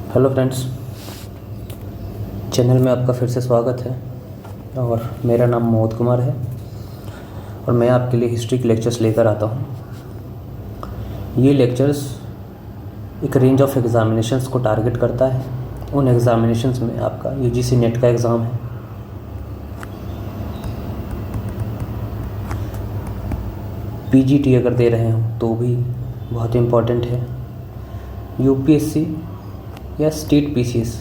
Hello friends, channel में आपका फिर से स्वागत है। और मेरा नाम मोहित कुमार है और मैं आपके लिए हिस्ट्री के लेक्चर्स लेकर आता हूँ। ये लेक्चर्स एक रेंज ऑफ एग्ज़ामिनेशंस को टारगेट करता है। उन एग्ज़ामिनेशंस में आपका यूजीसी नेट का एग्ज़ाम है, पीजीटी अगर दे रहे हो तो भी बहुत इम्पॉर्टेंट है, यूपीएससी या स्टेट पीसीएस।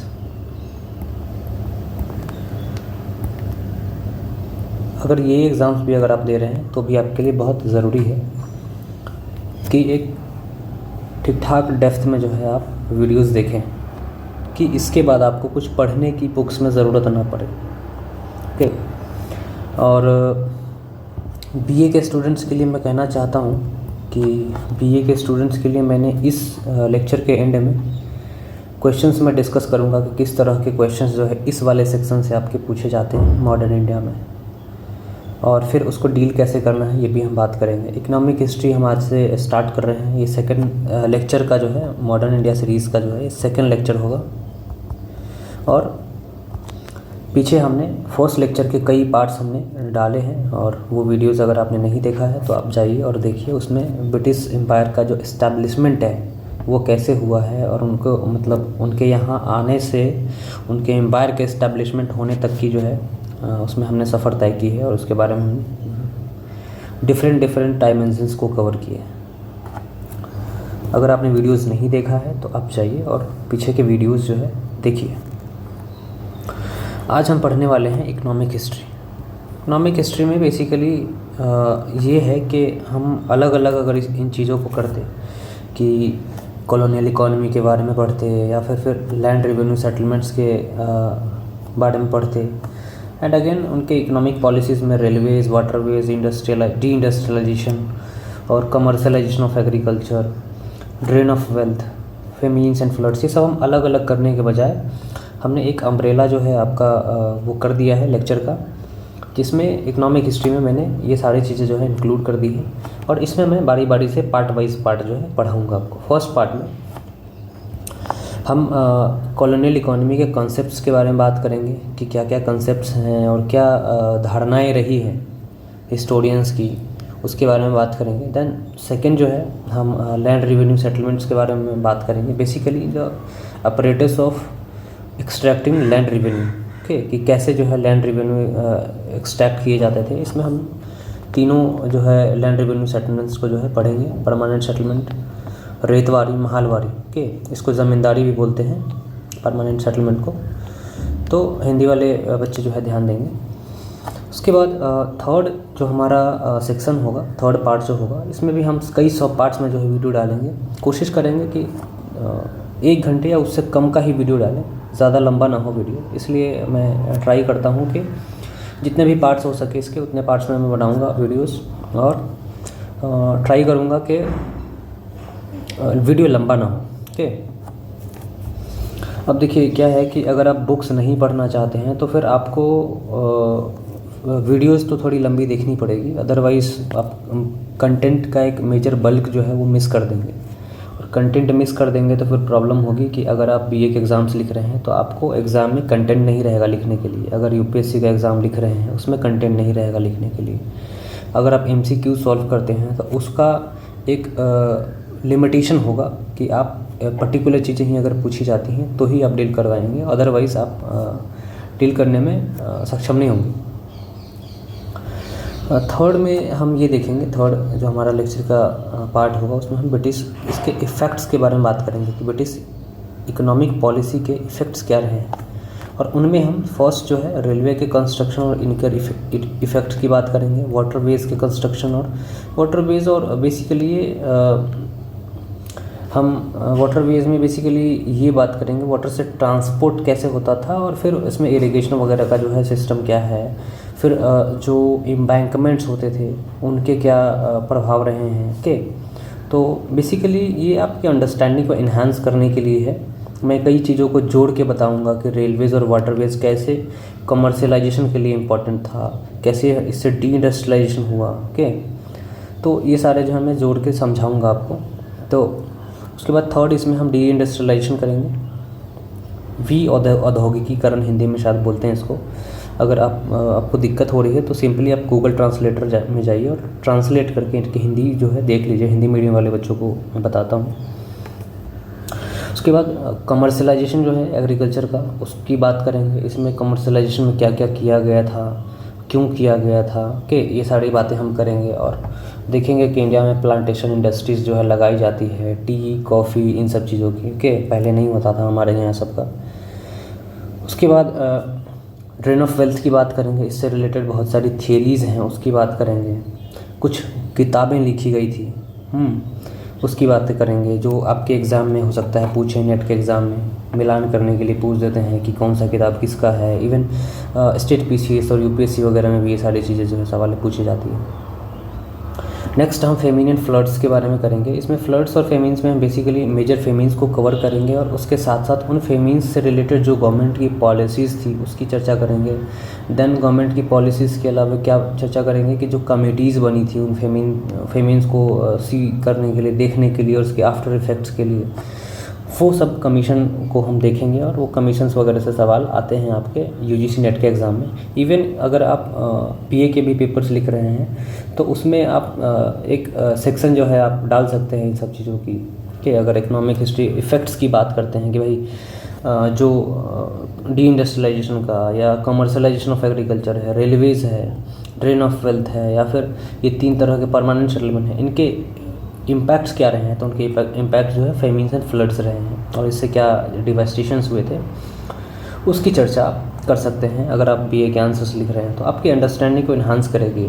अगर ये एग्ज़ाम्स भी अगर आप दे रहे हैं तो भी आपके लिए बहुत ज़रूरी है कि एक ठीक ठाक डेप्थ में जो है आप वीडियोस देखें, कि इसके बाद आपको कुछ पढ़ने की बुक्स में ज़रूरत ना पड़े। ओके। और बीए के स्टूडेंट्स के लिए मैं कहना चाहता हूँ कि बीए के स्टूडेंट्स के लिए मैंने इस लेक्चर के एंड में क्वेश्चंस में डिस्कस करूँगा कि किस तरह के क्वेश्चंस जो है इस वाले सेक्शन से आपके पूछे जाते हैं मॉडर्न इंडिया में, और फिर उसको डील कैसे करना है ये भी हम बात करेंगे। इकोनॉमिक हिस्ट्री हम आज से स्टार्ट कर रहे हैं। ये सेकंड लेक्चर का जो है मॉडर्न इंडिया सीरीज़ का जो है ये सेकंड लेक्चर होगा। और पीछे हमने फर्स्ट लेक्चर के कई पार्ट्स हमने डाले हैं, और वो वीडियोज़ अगर आपने नहीं देखा है तो आप जाइए और देखिए। उसमें ब्रिटिश एम्पायर का जो इस्टेब्लिशमेंट है वो कैसे हुआ है, और उनको मतलब उनके यहाँ आने से उनके एम्पायर के इस्टेब्लिशमेंट होने तक की जो है उसमें हमने सफ़र तय की है, और उसके बारे में हमने डिफरेंट डायमेंशंस को कवर किया है। अगर आपने वीडियोस नहीं देखा है तो आप जाइए और पीछे के वीडियोस जो है देखिए। आज हम पढ़ने वाले हैं इकोनॉमिक हिस्ट्री। इकोनॉमिक हिस्ट्री में बेसिकली ये है कि हम अलग अलग अगर इन चीज़ों को करते कि कॉलोनियल इकोनॉमी के बारे में पढ़ते, या फिर लैंड रेवेन्यू सेटलमेंट्स के बारे में पढ़ते, एंड अगेन उनके इकोनॉमिक पॉलिसीज़ में रेलवेज़, वाटरवेज़, डी इंडस्ट्रियलाइजेशन और commercialisation of agriculture, drain of wealth, famines and floods, ये सब हम अलग अलग करने के बजाय हमने एक अम्ब्रेला जो है आपका वो कर दिया है लेक्चर का, जिसमें इकोनॉमिक हिस्ट्री में मैंने ये सारी चीज़ें जो है इंक्लूड कर दी हैं। और इसमें मैं बारी बारी से पार्ट वाइज पार्ट जो है पढ़ाऊँगा आपको। फर्स्ट पार्ट में हम कॉलोनियल इकोनॉमी के कॉन्सेप्ट्स के बारे में बात करेंगे कि क्या क्या कॉन्सेप्ट्स हैं और क्या धारणाएं रही हैं हिस्टोरियंस की, उसके बारे में बात करेंगे। देन सेकंड जो है हम लैंड रेवेन्यू सेटलमेंट्स के बारे में बात करेंगे, basically the apparatus of extracting land revenue. Okay, कि कैसे जो है लैंड रेवेन्यू एक्सट्रैक्ट किए जाते थे। इसमें हम तीनों जो है लैंड रेवेन्यू सेटलमेंट्स को जो है पढ़ेंगे, permanent settlement, ryotwari, mahalwari. Okay, इसको ज़मींदारी भी बोलते हैं परमानेंट सेटलमेंट को, तो हिंदी वाले बच्चे जो है ध्यान देंगे। उसके बाद थर्ड जो हमारा सेक्शन होगा, थर्ड पार्ट जो होगा, इसमें भी हम कई सब पार्ट्स में जो है वीडियो डालेंगे। कोशिश करेंगे कि 1 घंटे या उससे कम का ही वीडियो डालें, ज़्यादा लंबा ना हो वीडियो। इसलिए मैं ट्राई करता हूँ कि जितने भी पार्ट्स हो सके इसके उतने पार्ट्स में मैं बनाऊँगा वीडियोस, और ट्राई करूँगा कि वीडियो लंबा ना हो। ओके, अब देखिए क्या है कि अगर आप बुक्स नहीं पढ़ना चाहते हैं तो फिर आपको वीडियोस तो थोड़ी लंबी देखनी पड़ेगी, अदरवाइज़ आप कंटेंट का एक मेजर बल्क जो है वो मिस कर देंगे। और कंटेंट मिस कर देंगे तो फिर प्रॉब्लम होगी कि अगर आप बीए के एग्ज़ाम्स लिख रहे हैं तो आपको एग्ज़ाम में कंटेंट नहीं रहेगा लिखने के लिए। अगर यूपीएससी का एग्ज़ाम लिख रहे हैं उसमें कंटेंट नहीं रहेगा लिखने के लिए। अगर आप एमसीक्यू सॉल्व करते हैं तो उसका एक लिमिटेशन होगा कि आप पर्टिकुलर चीज़ें ही अगर पूछी जाती हैं तो ही आप डील करवाएंगे, अदरवाइज़ आप डील करने में सक्षम नहीं होंगे। थर्ड में हम ये देखेंगे, थर्ड जो हमारा लेक्चर का पार्ट होगा उसमें हम ब्रिटिश इसके इफ़ेक्ट्स के बारे में बात करेंगे कि ब्रिटिश इकोनॉमिक पॉलिसी के इफ़ेक्ट्स क्या रहे हैं। और उनमें हम फर्स्ट जो है रेलवे के कंस्ट्रक्शन और इनके इफ़ेक्ट की बात करेंगे, वाटरवेज़ के कंस्ट्रक्शन और वाटरवेज़, और बेसिकली हम वाटरवेज़ में बेसिकली ये बात करेंगे वाटर से ट्रांसपोर्ट कैसे होता था, और फिर इसमें इरिगेशन वगैरह का जो है सिस्टम क्या है, फिर जो एम्बैंकमेंट्स होते थे उनके क्या प्रभाव रहे हैं। ओके, तो बेसिकली ये आपकी अंडरस्टैंडिंग को इन्हांस करने के लिए है। मैं कई चीज़ों को जोड़ के बताऊंगा कि रेलवेज़ और वाटरवेज़ कैसे कमर्शलाइजेशन के लिए इम्पोर्टेंट था, कैसे इससे डी इंडस्ट्रियलाइजेशन हुआ। ओके, तो ये सारे जो है मैं जोड़ के समझाऊंगा आपको। तो उसके बाद थर्ड इसमें हम डी इंडस्ट्रियलाइजेशन करेंगे। औद्योगिकीकरण हिंदी में शायद बोलते हैं इसको। अगर आपको दिक्कत हो रही है तो सिंपली आप गूगल ट्रांसलेटर में जाइए और ट्रांसलेट करके इनकी हिंदी जो है देख लीजिए। हिंदी मीडियम वाले बच्चों को मैं बताता हूँ। उसके बाद कमर्शलाइजेशन जो है एग्रीकल्चर का, उसकी बात करेंगे। इसमें कमर्शलाइजेशन में क्या क्या किया गया था, क्यों किया गया था, कि ये सारी बातें हम करेंगे। और देखेंगे कि इंडिया में प्लांटेशन इंडस्ट्रीज़ जो है लगाई जाती है, टी, कॉफ़ी, इन सब चीज़ों की, कि पहले नहीं होता था हमारे यहाँ सबका। उसके बाद ड्रेन ऑफ वेल्थ की बात करेंगे। इससे रिलेटेड बहुत सारी थियरीज़ हैं, उसकी बात करेंगे। कुछ किताबें लिखी गई थी, उसकी बातें करेंगे, जो आपके एग्ज़ाम में हो सकता है पूछे, नेट के एग्ज़ाम में मिलान करने के लिए पूछ देते हैं कि कौन सा किताब किसका है। इवन स्टेट पीसीएस और यूपीएससी वगैरह में भी ये सारी चीज़ें जो है सवाल पूछी जाती है। नेक्स्ट हम फेमिन एंड फ्लड्स के बारे में करेंगे। इसमें फ्लड्स और फेमिन्स में हम बेसिकली मेजर फेमिन्स को कवर करेंगे और उसके साथ साथ उन फेमिन्स से रिलेटेड जो गवर्नमेंट की पॉलिसीज़ थी उसकी चर्चा करेंगे। देन गवर्नमेंट की पॉलिसीज़ के अलावा क्या चर्चा करेंगे कि जो कमेटीज़ बनी थी उन फेमिन्स को सी करने के लिए, देखने के लिए और उसके आफ्टर इफ़ेक्ट्स के लिए, वो सब कमीशन को हम देखेंगे। और वो कमीशंस वगैरह से सवाल आते हैं आपके यूजीसी नेट के एग्ज़ाम में। इवन अगर आप पीए के भी पेपर्स लिख रहे हैं तो उसमें आप एक सेक्शन जो है आप डाल सकते हैं इन सब चीज़ों की, कि अगर इकोनॉमिक हिस्ट्री इफ़ेक्ट्स की बात करते हैं कि भाई जो डी इंडस्ट्रियलाइजेशन का या कमर्शलाइजेशन ऑफ एग्रीकल्चर है, रेलवेज़ है, ड्रेन ऑफ वेल्थ है, या फिर ये 3 तरह के परमानेंट सेटलमेंट हैं, इनके इम्पैक्ट्स क्या रहे हैं। तो उनके इम्पैक्ट जो है फेमिन्स एंड फ्लड्स रहे हैं और इससे क्या डिवास्टेशंस हुए थे, उसकी चर्चा आप कर सकते हैं। अगर आप बीए के आंसर्स लिख रहे हैं तो आपकी अंडरस्टैंडिंग को इन्हांस करेगी।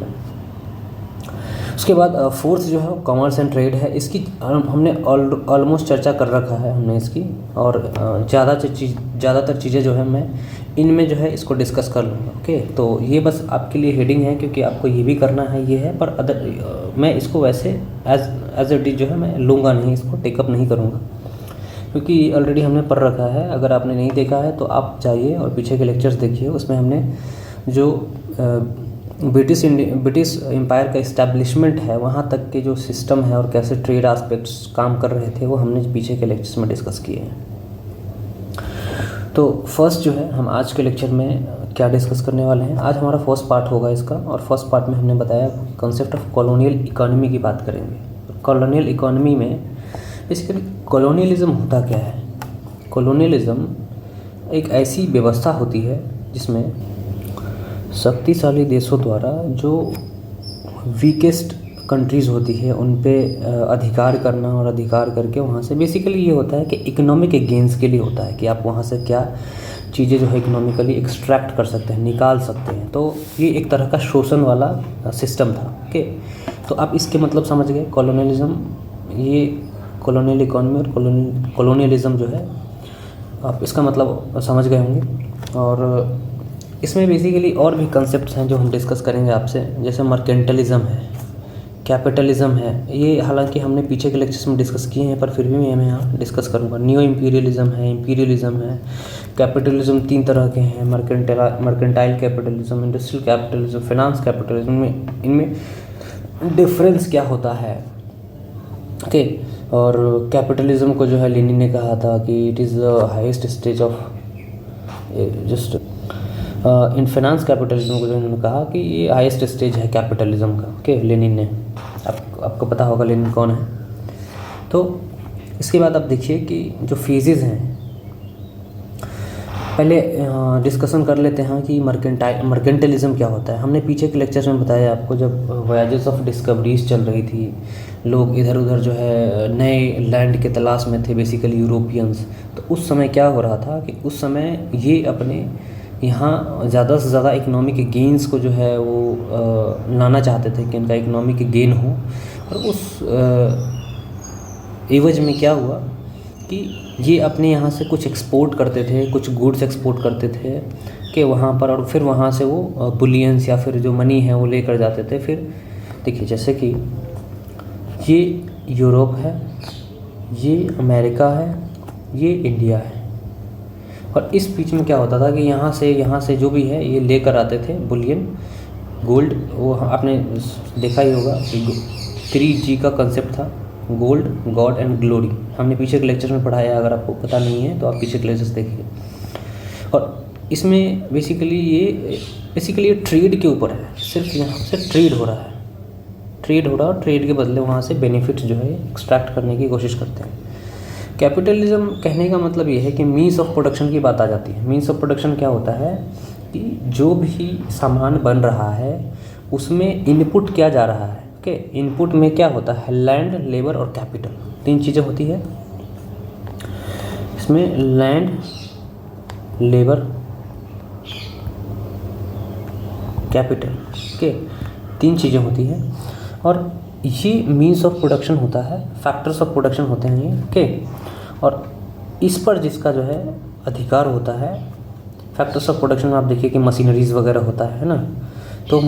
उसके बाद फोर्थ जो है कॉमर्स एंड ट्रेड है। इसकी हमने ऑलमोस्ट चर्चा कर रखा है हमने इसकी, और ज़्यादातर चीज़ें जो है मैं इनमें जो है इसको डिस्कस कर लूँगा। ओके, तो ये बस आपके लिए हेडिंग है क्योंकि आपको ये भी करना है, ये है, पर मैं इसको वैसे एज इट इज जो है मैं लूँगा नहीं, इसको टेकअप नहीं करूँगा क्योंकि ऑलरेडी हमने पढ़ रखा है। अगर आपने नहीं देखा है तो आप जाइए और पीछे के लेक्चर्स देखिए, उसमें हमने जो ब्रिटिश एम्पायर का इस्टेब्लिशमेंट है वहाँ तक के जो सिस्टम है और कैसे ट्रेड एस्पेक्ट्स काम कर रहे थे वो हमने पीछे के लेक्चर्स में डिस्कस किए हैं। तो फर्स्ट जो है हम आज के लेक्चर में क्या डिस्कस करने वाले हैं, आज हमारा फर्स्ट पार्ट होगा इसका, और फर्स्ट पार्ट में हमने बताया कॉन्सेप्ट ऑफ कॉलोनियल इकोनॉमी की बात करेंगे। कॉलोनियल इकोनॉमी में बेसिकली कॉलोनियलिज्म होता क्या है। कॉलोनियलिज्म एक ऐसी व्यवस्था होती है जिसमें शक्तिशाली देशों द्वारा जो वीकेस्ट कंट्रीज़ होती है उन पे अधिकार करना, और अधिकार करके वहाँ से बेसिकली ये होता है कि इकोनॉमिक गेन्स के लिए होता है कि आप वहाँ से क्या चीज़ें जो है इकोनॉमिकली एक्सट्रैक्ट कर सकते हैं, निकाल सकते हैं। तो ये एक तरह का शोषण वाला सिस्टम था। ओके, तो आप इसके मतलब समझ गए। कॉलोनियलिज्म, ये कॉलोनियल इकोनॉमी और कॉलोनियलिज्म जो है आप इसका मतलब समझ गए होंगे। और इसमें बेसिकली और भी कंसेप्ट्स हैं जो हम डिस्कस करेंगे आपसे, जैसे मर्केंटलिज्म है, कैपिटलिज्म है। ये हालांकि हमने पीछे के लेक्चर्स में डिस्कस किए हैं पर फिर भी मैं यहाँ डिस्कस करूँगा। न्यू इम्पीरियलिज्म है, इम्पीरियलिज्म है। कैपिटलिज्म 3 तरह के हैं, mercantile capitalism, industrial capitalism, finance capitalism. इनमें डिफरेंस क्या होता है। ओके, और कैपिटलिज्म को जो है लेनिन ने कहा था कि it is the highest stage of just in finance capitalism को जो उन्होंने कहा कि ये हाईएस्ट स्टेज है कैपिटलिज्म का। ओके, लेनिन ने, आपको पता होगा लेनिन कौन है। तो इसके बाद आप देखिए कि जो फेजेस हैं, पहले डिस्कशन कर लेते हैं कि मर्केंटलिज्म क्या होता है। हमने पीछे के लेक्चर्स में बताया आपको, जब वॉयजेस ऑफ डिस्कवरीज चल रही थी, लोग इधर उधर जो है नए लैंड के तलाश में थे, बेसिकली यूरोपियंस। तो उस समय क्या हो रहा था कि उस समय ये अपने यहाँ ज़्यादा से ज़्यादा इकोनॉमिक गेन्स को जो है वो लाना चाहते थे कि इनका इकोनॉमिक गेन हो। और उस एवज में क्या हुआ कि ये अपने यहाँ से कुछ एक्सपोर्ट करते थे, कुछ गुड्स एक्सपोर्ट करते थे कि वहाँ पर, और फिर वहाँ से वो बुलियंस या फिर जो मनी है वो लेकर जाते थे। फिर देखिए जैसे कि ये यूरोप है, ये अमेरिका है, ये इंडिया है, और इस बीच में क्या होता था कि यहाँ से जो भी है ये लेकर आते थे बुलियन, गोल्ड। वो आपने देखा ही होगा 3G का कंसेप्ट था, गोल्ड, गॉड एंड ग्लोरी। हमने पीछे के लेक्चर में पढ़ाया, अगर आपको पता नहीं है तो आप पीछे के लेक्चर्स देखिए। और इसमें बेसिकली ये ट्रेड के ऊपर है, सिर्फ यहाँ से ट्रेड हो रहा है, और ट्रेड के बदले वहाँ से बेनिफिट जो है एक्सट्रैक्ट करने की कोशिश करते हैं। कैपिटलिज्म कहने का मतलब ये है कि मीन्स ऑफ प्रोडक्शन की बात आ जाती है। मीन्स ऑफ प्रोडक्शन क्या होता है कि जो भी सामान बन रहा है उसमें इनपुट क्या जा रहा है। ओके, इनपुट में क्या होता है, लैंड, लेबर और कैपिटल, 3 चीज़ें होती है इसमें, लैंड, लेबर, कैपिटल। ओके, 3 चीज़ें होती हैं और ये मीन्स ऑफ प्रोडक्शन होता है, फैक्टर्स ऑफ प्रोडक्शन होते हैं ये। ओके, और इस पर जिसका जो है अधिकार होता है, फैक्टर्स ऑफ प्रोडक्शन में आप देखिए कि मशीनरीज वगैरह होता है ना, तो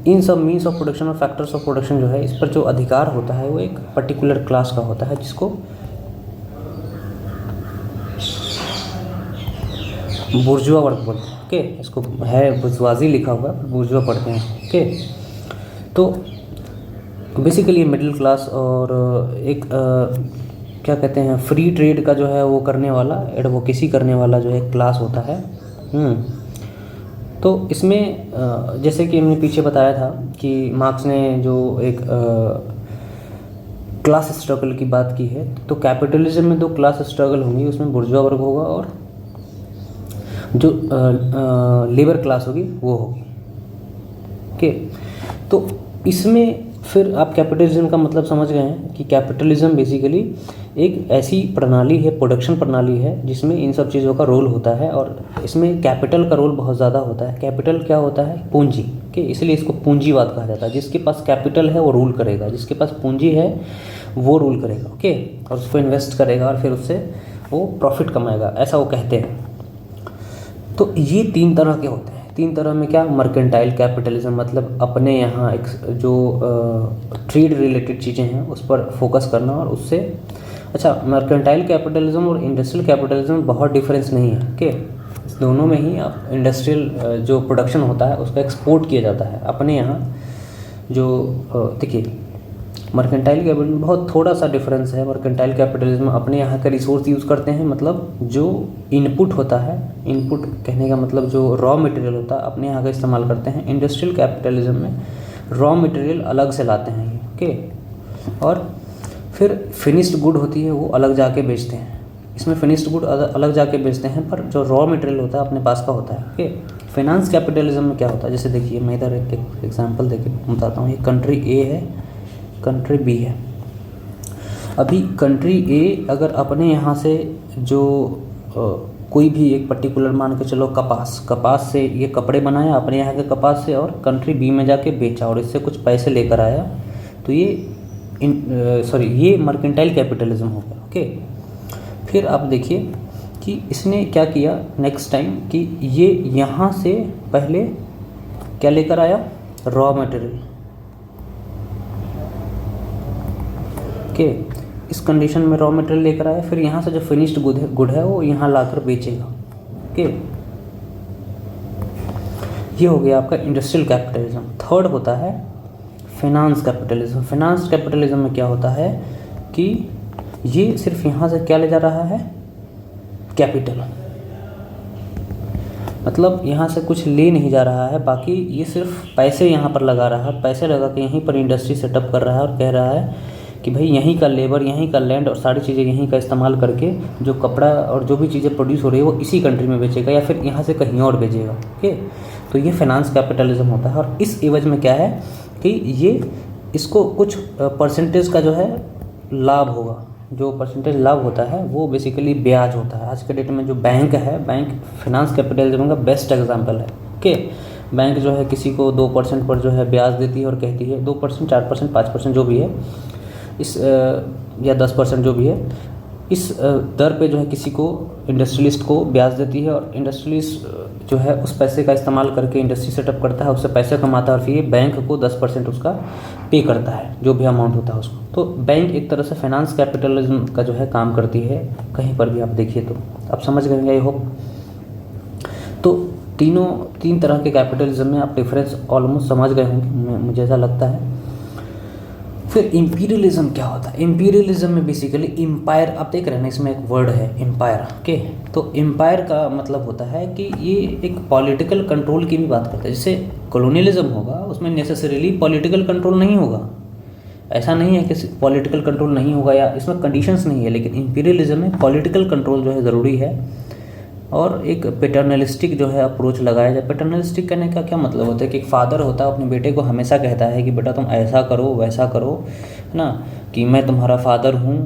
इन सब मीन्स ऑफ प्रोडक्शन और फैक्टर्स ऑफ प्रोडक्शन जो है इस पर जो अधिकार होता है वो एक पर्टिकुलर क्लास का होता है जिसको बुर्जुआ वर्ग बोलते हैं। ओके, इसको है बुर्जुआजी लिखा हुआ है, बुर्जुआ पढ़ते हैं। ओके, तो बेसिकली मिडिल क्लास और एक क्या कहते हैं, फ्री ट्रेड का जो है वो करने वाला, एडवोकेसी करने वाला जो है क्लास होता है। तो इसमें जैसे कि हमने पीछे बताया था कि मार्क्स ने जो एक क्लास स्ट्रगल की बात की है, तो कैपिटलिज्म में 2 क्लास स्ट्रगल होंगी, उसमें बुर्जुआ वर्ग होगा और जो लेबर क्लास होगी वो होगी। ओके, तो इसमें फिर आप कैपिटलिज्म का मतलब समझ गए हैं कि कैपिटलिज्म बेसिकली एक ऐसी प्रणाली है, प्रोडक्शन प्रणाली है जिसमें इन सब चीज़ों का रोल होता है और इसमें कैपिटल का रोल बहुत ज़्यादा होता है। कैपिटल क्या होता है, पूंजी। ओके, इसलिए इसको पूंजीवाद कहा जाता है। जिसके पास कैपिटल है वो रूल करेगा, जिसके पास पूंजी है वो रूल करेगा। ओके, और उसको इन्वेस्ट करेगा और फिर उससे वो प्रॉफिट कमाएगा, ऐसा वो कहते हैं। तो ये 3 तरह के होते हैं। 3 तरह में क्या, मर्केंटाइल कैपिटलिज्म मतलब अपने यहाँ एक जो ट्रेड रिलेटेड चीज़ें हैं उस पर फोकस करना और उससे, अच्छा, मर्केंटाइल कैपिटलिज्म और इंडस्ट्रियल कैपिटलिज्म में बहुत डिफरेंस नहीं है। ओके, इस दोनों में ही आप इंडस्ट्रियल जो प्रोडक्शन होता है उसका एक्सपोर्ट किया जाता है अपने यहाँ। जो देखिए मर्केंटाइल कैपिटल में बहुत थोड़ा सा डिफरेंस है। मर्केंटाइल कैपिटलिज्म में अपने यहाँ का रिसोर्स यूज़ करते हैं, मतलब जो इनपुट होता है, इनपुट कहने का मतलब जो रॉ मटेरियल होता है अपने यहाँ का इस्तेमाल करते हैं। इंडस्ट्रियल कैपिटलिज्म में रॉ मटेरियल अलग से लाते हैं ये। ओके, और फिर फिनिश्ड गुड होती है वो अलग जाके बेचते हैं। इसमें फिनिश्ड गुड अलग जाके बेचते हैं पर जो रॉ मटेरियल होता है अपने पास का होता है। ओके, फाइनेंस कैपिटलिज्म में क्या होता है, जैसे देखिए मैं इधर एक एग्जांपल देके बताता हूँ। ये कंट्री ए है, कंट्री बी है। अभी कंट्री ए अगर अपने यहाँ से जो कोई भी एक पर्टिकुलर मान के चलो कपास से ये कपड़े बनाया अपने यहाँ के कपास से और कंट्री बी में जाके बेचा और इससे कुछ पैसे लेकर आया, तो ये मर्केंटाइल कैपिटलिज्म हो गया। ओके, फिर आप देखिए कि इसने क्या किया नेक्स्ट टाइम कि ये यहाँ से पहले क्या लेकर आया, रॉ मटेरियल। ओके, इस कंडीशन में रॉ मटेरियल लेकर आया, फिर यहाँ से जो फिनिश्ड गुड है वो यहाँ लाकर बेचेगा। ओके, ये हो गया आपका इंडस्ट्रियल कैपिटलिज्म। थर्ड होता है फाइनेंस कैपिटलिज्म। फाइनेंस कैपिटलिज्म में क्या होता है कि ये सिर्फ यहाँ से क्या ले जा रहा है, कैपिटल, मतलब यहाँ से कुछ ले नहीं जा रहा है, बाकी ये सिर्फ पैसे यहाँ पर लगा रहा है। पैसे लगा के यहीं पर इंडस्ट्री सेटअप कर रहा है और कह रहा है कि भाई यहीं का लेबर, यहीं का लैंड और सारी चीज़ें यहीं का इस्तेमाल करके जो कपड़ा और जो भी चीज़ें प्रोड्यूस हो रही है वो इसी कंट्री में बेचेगा या फिर यहाँ से कहीं और बेचेगा। ओके, तो ये फाइनेंस कैपिटलिज्म होता है और इस एवज में क्या है कि ये इसको कुछ परसेंटेज का जो है लाभ होगा। जो परसेंटेज लाभ होता है वो बेसिकली ब्याज होता है। आज के डेट में जो बैंक है, बैंक फाइनेंस कैपिटलिज्म का बेस्ट एग्जांपल है। ओके, बैंक जो है किसी को 2% पर जो है ब्याज देती है और कहती है 2%, 4%, 5% जो भी है इस या 10% जो भी है, इस दर पे जो है किसी को, इंडस्ट्रियलिस्ट को ब्याज देती है और इंडस्ट्रियलिस्ट जो है उस पैसे का इस्तेमाल करके इंडस्ट्री सेटअप करता है, उससे पैसे कमाता है और फिर ये बैंक को 10% उसका पे करता है, जो भी अमाउंट होता है उसको। तो बैंक एक तरह से फाइनेंस कैपिटलिज्म का जो है काम करती है। कहीं पर भी आप देखिए तो आप समझ गए, आई होप। तो 3 तरह के कैपिटलिज्म में आप डिफरेंस ऑलमोस्ट समझ गए होंगे, मुझे ऐसा लगता है। फिर इम्पीरियलिज्म क्या होता है? इम्पीरियलिज्म में बेसिकली एम्पायर, आप देख रहे हैं ना इसमें एक वर्ड है एम्पायर, ओके। तो एम्पायर का मतलब होता है कि ये एक पॉलिटिकल कंट्रोल की भी बात करता है। जैसे कॉलोनियलिज्म होगा उसमें नेसेसरीली पॉलिटिकल कंट्रोल नहीं होगा, ऐसा नहीं है कि पॉलिटिकल कंट्रोल नहीं होगा या इसमें कंडीशंस नहीं है, लेकिन इम्पीरियलिज्म में पॉलिटिकल कंट्रोल जो है ज़रूरी है और एक पैटर्नलिस्टिक जो है अप्रोच लगाया जाए। पैटर्नलिस्टिक करने का क्या मतलब होता है कि एक फादर होता है अपने बेटे को हमेशा कहता है कि बेटा तुम ऐसा करो वैसा करो, है ना, कि मैं तुम्हारा फादर हूँ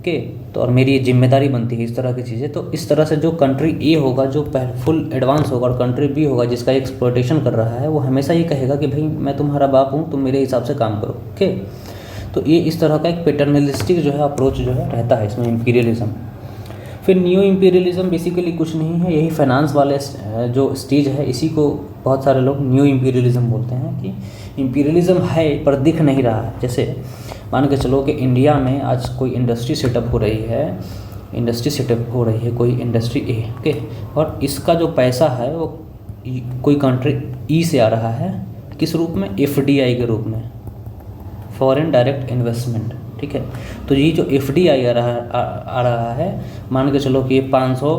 के, तो और मेरी ये जिम्मेदारी बनती है, इस तरह की चीज़ें। तो इस तरह से जो कंट्री ए होगा जो फुल एडवांस होगा और कंट्री बी होगा जिसका एक्सप्लॉयटेशन कर रहा है, वो हमेशा ये कहेगा कि भाई मैं तुम्हारा बाप हूँ, तुम मेरे हिसाब से काम करो, ओके। तो ये इस तरह का एक पैटर्नलिस्टिक जो है अप्रोच जो है रहता है इसमें इम्पीरियलिज्म। फिर न्यू इम्पीरियलिज्म बेसिकली कुछ नहीं है, यही फाइनेंस वाले जो स्टेज है इसी को बहुत सारे लोग न्यू इम्पीरियलिज्म बोलते हैं कि इम्पीरियलिज्म है पर दिख नहीं रहा है। जैसे मान के चलो कि इंडिया में आज कोई इंडस्ट्री सेटअप हो रही है कोई इंडस्ट्री ए, ओके, और इसका जो पैसा है वो कोई कंट्री ई से आ रहा है, किस रूप में? FDI के रूप में, फॉरेन डायरेक्ट इन्वेस्टमेंट, ठीक है। तो ये जो FDI आ रहा है, मान के चलो कि ये $500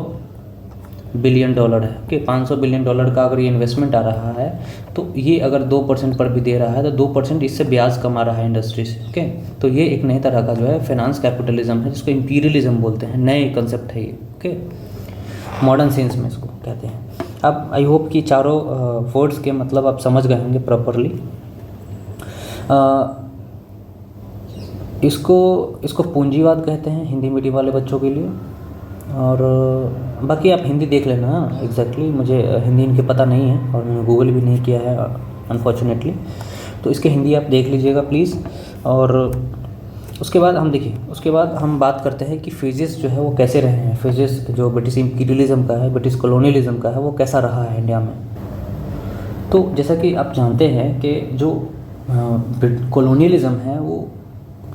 बिलियन है, ओके। $500 बिलियन का अगर ये इन्वेस्टमेंट आ रहा है तो ये अगर 2% पर भी दे रहा है तो 2% इससे ब्याज कमा रहा है इंडस्ट्री से, ओके। तो ये एक नए तरह का जो है फाइनेंस कैपिटलिज्म है जिसको इम्पीरियलिज्म बोलते हैं, नए कंसेप्ट है ये, ओके, मॉडर्न सेंस में इसको कहते हैं। अब आई होप कि चारों वर्ड्स के मतलब आप समझ गए होंगे प्रॉपरली। इसको पूंजीवाद कहते हैं हिंदी मीडियम वाले बच्चों के लिए। और बाकी आप हिंदी देख लेना एग्जैक्टली, मुझे हिंदी इनके पता नहीं है और मैंने गूगल भी नहीं किया है अनफॉर्चुनेटली, तो इसके हिंदी आप देख लीजिएगा प्लीज़। और उसके बाद हम बात करते हैं कि फेजेस जो है वो कैसे रहे हैं। फेजेस जो ब्रिटिश इम्पीरियलिज्म का है, ब्रिटिश कॉलोनियलिज्म का है, वो कैसा रहा है इंडिया में। तो जैसा कि आप जानते हैं कि जो कॉलोनियलिज्म है, वो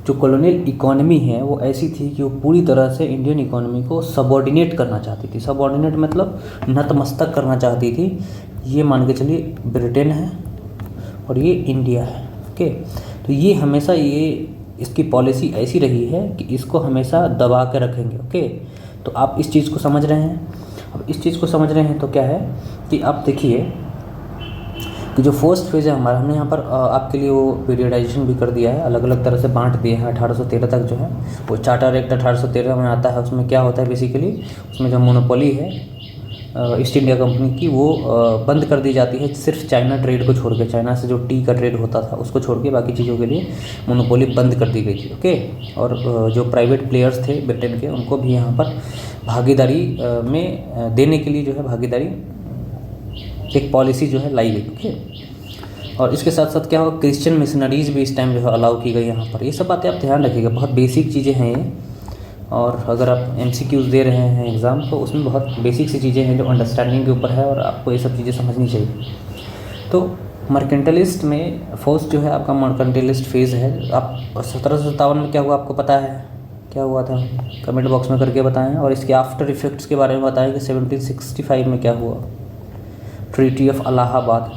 जो कॉलोनियल इकोनॉमी है वो ऐसी थी कि वो पूरी तरह से इंडियन इकोनॉमी को सबऑर्डिनेट करना चाहती थी। सबऑर्डिनेट मतलब नतमस्तक करना चाहती थी। ये मान के चलिए ब्रिटेन है और ये इंडिया है, ओके। तो ये हमेशा इसकी पॉलिसी ऐसी रही है कि इसको हमेशा दबा के रखेंगे, ओके। तो आप इस चीज़ को समझ रहे हैं। अब इस चीज़ को समझ रहे हैं तो क्या है कि आप देखिए कि जो फर्स्ट फेज़ है हमारा, हमने यहाँ पर आपके लिए वो पीरियडाइजेशन भी कर दिया है, अलग अलग तरह से बांट दिया है। 1813 तक जो है वो चार्टर एक्ट 1813 में आता है। उसमें क्या होता है बेसिकली, उसमें जो मोनोपोली है ईस्ट इंडिया कंपनी की वो बंद कर दी जाती है, सिर्फ चाइना ट्रेड को छोड़ के। चाइना से जो टी का ट्रेड होता था उसको छोड़ के बाकी चीज़ों के लिए मोनोपोली बंद कर दी गई थी, ओके। और जो प्राइवेट प्लेयर्स थे ब्रिटेन के, उनको भी यहाँ पर भागीदारी में देने के लिए जो है भागीदारी एक पॉलिसी जो है लाई गई, ओके। और इसके साथ साथ क्या हुआ, क्रिश्चियन मिशनरीज़ भी इस टाइम जो है अलाउ की गई यहाँ पर। ये सब बातें आप ध्यान रखिएगा, बहुत बेसिक चीज़ें हैं ये। और अगर आप MCQs दे रहे हैं एग्ज़ाम तो उसमें बहुत बेसिक सी चीज़ें हैं जो अंडरस्टैंडिंग के ऊपर है और आपको ये सब चीज़ें समझनी चाहिए। तो मर्केंटलिस्ट में फर्स्ट जो है आपका मर्केंटलिस्ट फेज़ है। आप 1757 में क्या हुआ आपको पता है, क्या हुआ था? कमेंट बॉक्स में करके बताएं। और इसके आफ्टर इफ़ेक्ट्स के बारे में बताएं कि 1765 में क्या हुआ, treaty of Allahabad.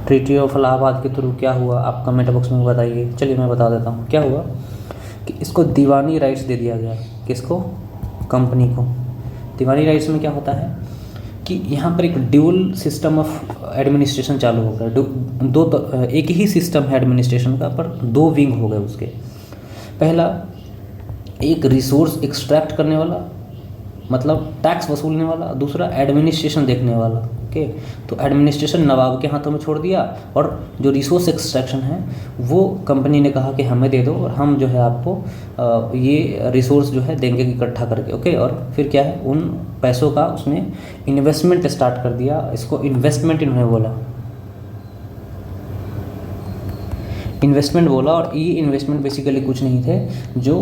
Treaty of Allahabad के थ्रू क्या हुआ आप कमेंट बॉक्स में बताइए। चलिए मैं बता देता हूँ क्या हुआ कि इसको दीवानी राइट्स दे दिया गया। किसको? कंपनी को। दीवानी राइट्स में क्या होता है कि यहाँ पर एक ड्यूल सिस्टम ऑफ एडमिनिस्ट्रेशन चालू हो गया। एक ही सिस्टम है एडमिनिस्ट्रेशन का, पर दो विंग हो गए उसके। पहला एक रिसोर्स एक्सट्रैक्ट करने वाला, मतलब टैक्स वसूलने वाला। दूसरा एडमिनिस्ट्रेशन देखने वाला, ओके। तो एडमिनिस्ट्रेशन नवाब के हाथों में छोड़ दिया और जो रिसोर्स एक्सट्रैक्शन है वो कंपनी ने कहा कि हमें दे दो और हम जो है आपको ये रिसोर्स जो है देंगे इकट्ठा करके, ओके। और फिर क्या है, उन पैसों का उसमें इन्वेस्टमेंट स्टार्ट कर दिया। इसको इन्वेस्टमेंट इन्होंने बोला, इन्वेस्टमेंट बोला। और ये इन्वेस्टमेंट बेसिकली कुछ नहीं थे, जो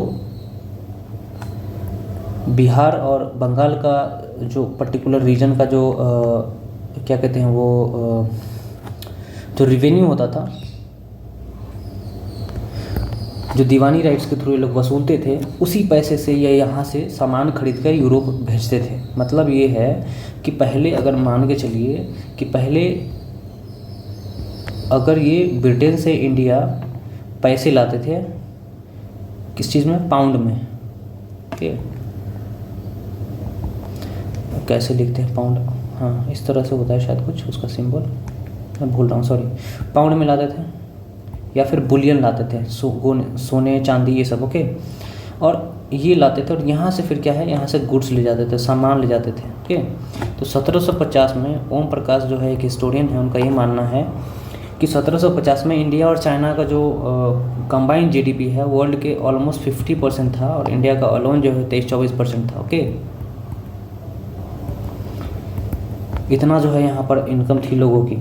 बिहार और बंगाल का जो पर्टिकुलर रीजन का जो क्या कहते हैं वो जो रिवेन्यू होता था, जो दीवानी राइट्स के थ्रू ये लोग वसूलते थे, उसी पैसे से या यहाँ से सामान खरीद कर यूरोप भेजते थे। मतलब ये है कि पहले अगर मान के चलिए कि पहले अगर ये ब्रिटेन से इंडिया पैसे लाते थे किस चीज़ में, पाउंड में, ओके, कैसे लिखते हैं पाउंड, हाँ इस तरह से होता है शायद कुछ उसका सिंबल, मैं भूल रहा हूँ सॉरी, पाउंड में लाते थे या फिर बुलियन लाते थे, सोने चांदी ये सब, ओके, और ये लाते थे और यहाँ से फिर क्या है, यहाँ से गुड्स ले जाते थे, सामान ले जाते थे, ओके। तो 1750 में ओम प्रकाश जो है एक हिस्टोरियन है, उनका ये मानना है कि 1750 में इंडिया और चाइना का जो कंबाइंड जीडीपी है वर्ल्ड के ऑलमोस्ट 50% था और इंडिया का अलोन जो है 23-24% था, ओके। इतना जो है यहाँ पर इनकम थी लोगों की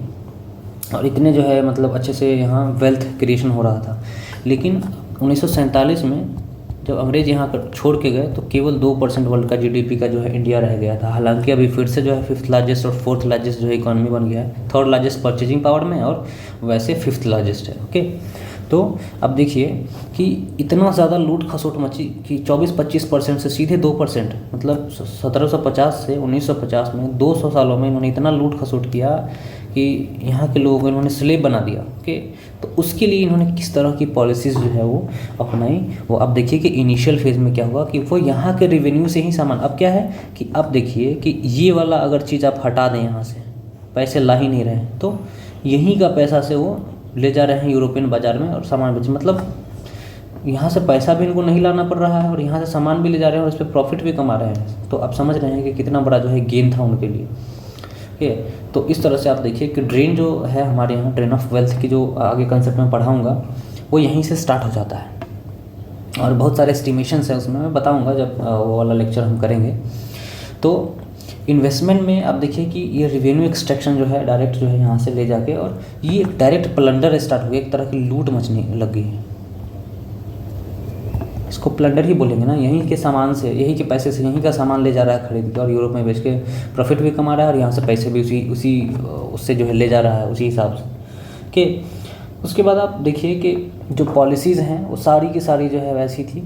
और इतने जो है मतलब अच्छे से यहाँ वेल्थ क्रिएशन हो रहा था। लेकिन 1947 में जब अंग्रेज़ यहाँ पर छोड़ के गए तो केवल 2% वर्ल्ड का जीडीपी का जो है इंडिया रह गया था। हालांकि अभी फिर से जो है 5th लार्जेस्ट और 4th लार्जेस्ट जो है इकॉनमी बन गया है, 3rd लार्जेस्ट परचेजिंग पावर में और वैसे 5th लार्जेस्ट है, ओके। तो अब देखिए कि इतना ज़्यादा लूट खसोट मची कि 24-25% से सीधे 2%, मतलब 1750 से 1950 में 200 सालों में इन्होंने इतना लूट खसोट किया कि यहाँ के लोगों को इन्होंने स्लेव बना दिया, ओके। तो उसके लिए इन्होंने किस तरह की पॉलिसीज़ जो है वो अपनाई, वो अब देखिए कि इनिशियल फेज़ में क्या हुआ कि वो यहाँ के रेवेन्यू से ही सामान, अब क्या है कि अब देखिए कि ये वाला अगर चीज़ आप हटा दें यहाँ से, पैसे ला ही नहीं रहे हैं, तो यहीं का पैसा से वो ले जा रहे हैं यूरोपियन बाज़ार में और सामान बेच, मतलब यहाँ से पैसा भी इनको नहीं लाना पड़ रहा है और यहाँ से सामान भी ले जा रहे हैं और इस पर प्रॉफिट भी कमा रहे हैं। तो आप समझ रहे हैं कि कितना बड़ा जो है गेन था उनके लिए, ओके। तो इस तरह से आप देखिए कि ड्रेन जो है हमारे यहाँ, ड्रेन ऑफ वेल्थ की जो आगे कंसेप्ट में पढ़ाऊँगा वो यहीं से स्टार्ट हो जाता है और बहुत सारे एस्टिमेशंस हैं उसमें मैं बताऊँगा जब वो वाला लेक्चर हम करेंगे। तो इन्वेस्टमेंट में आप देखिए कि ये रेवेन्यू एक्सट्रैक्शन जो है डायरेक्ट जो है यहाँ से ले जाके और ये डायरेक्ट प्लंडर स्टार्ट हो गया, एक तरह की लूट मचने लग गई है। इसको प्लंडर ही बोलेंगे ना, यहीं के सामान से, यहीं के पैसे से यहीं का सामान ले जा रहा है खरीद के और यूरोप में बेच के प्रॉफिट भी कमा रहा है और यहाँ से पैसे भी उससे जो है ले जा रहा है उसी हिसाब से, कि उसके बाद आप देखिए कि जो पॉलिसीज़ हैं वो सारी की सारी जो है वैसी थी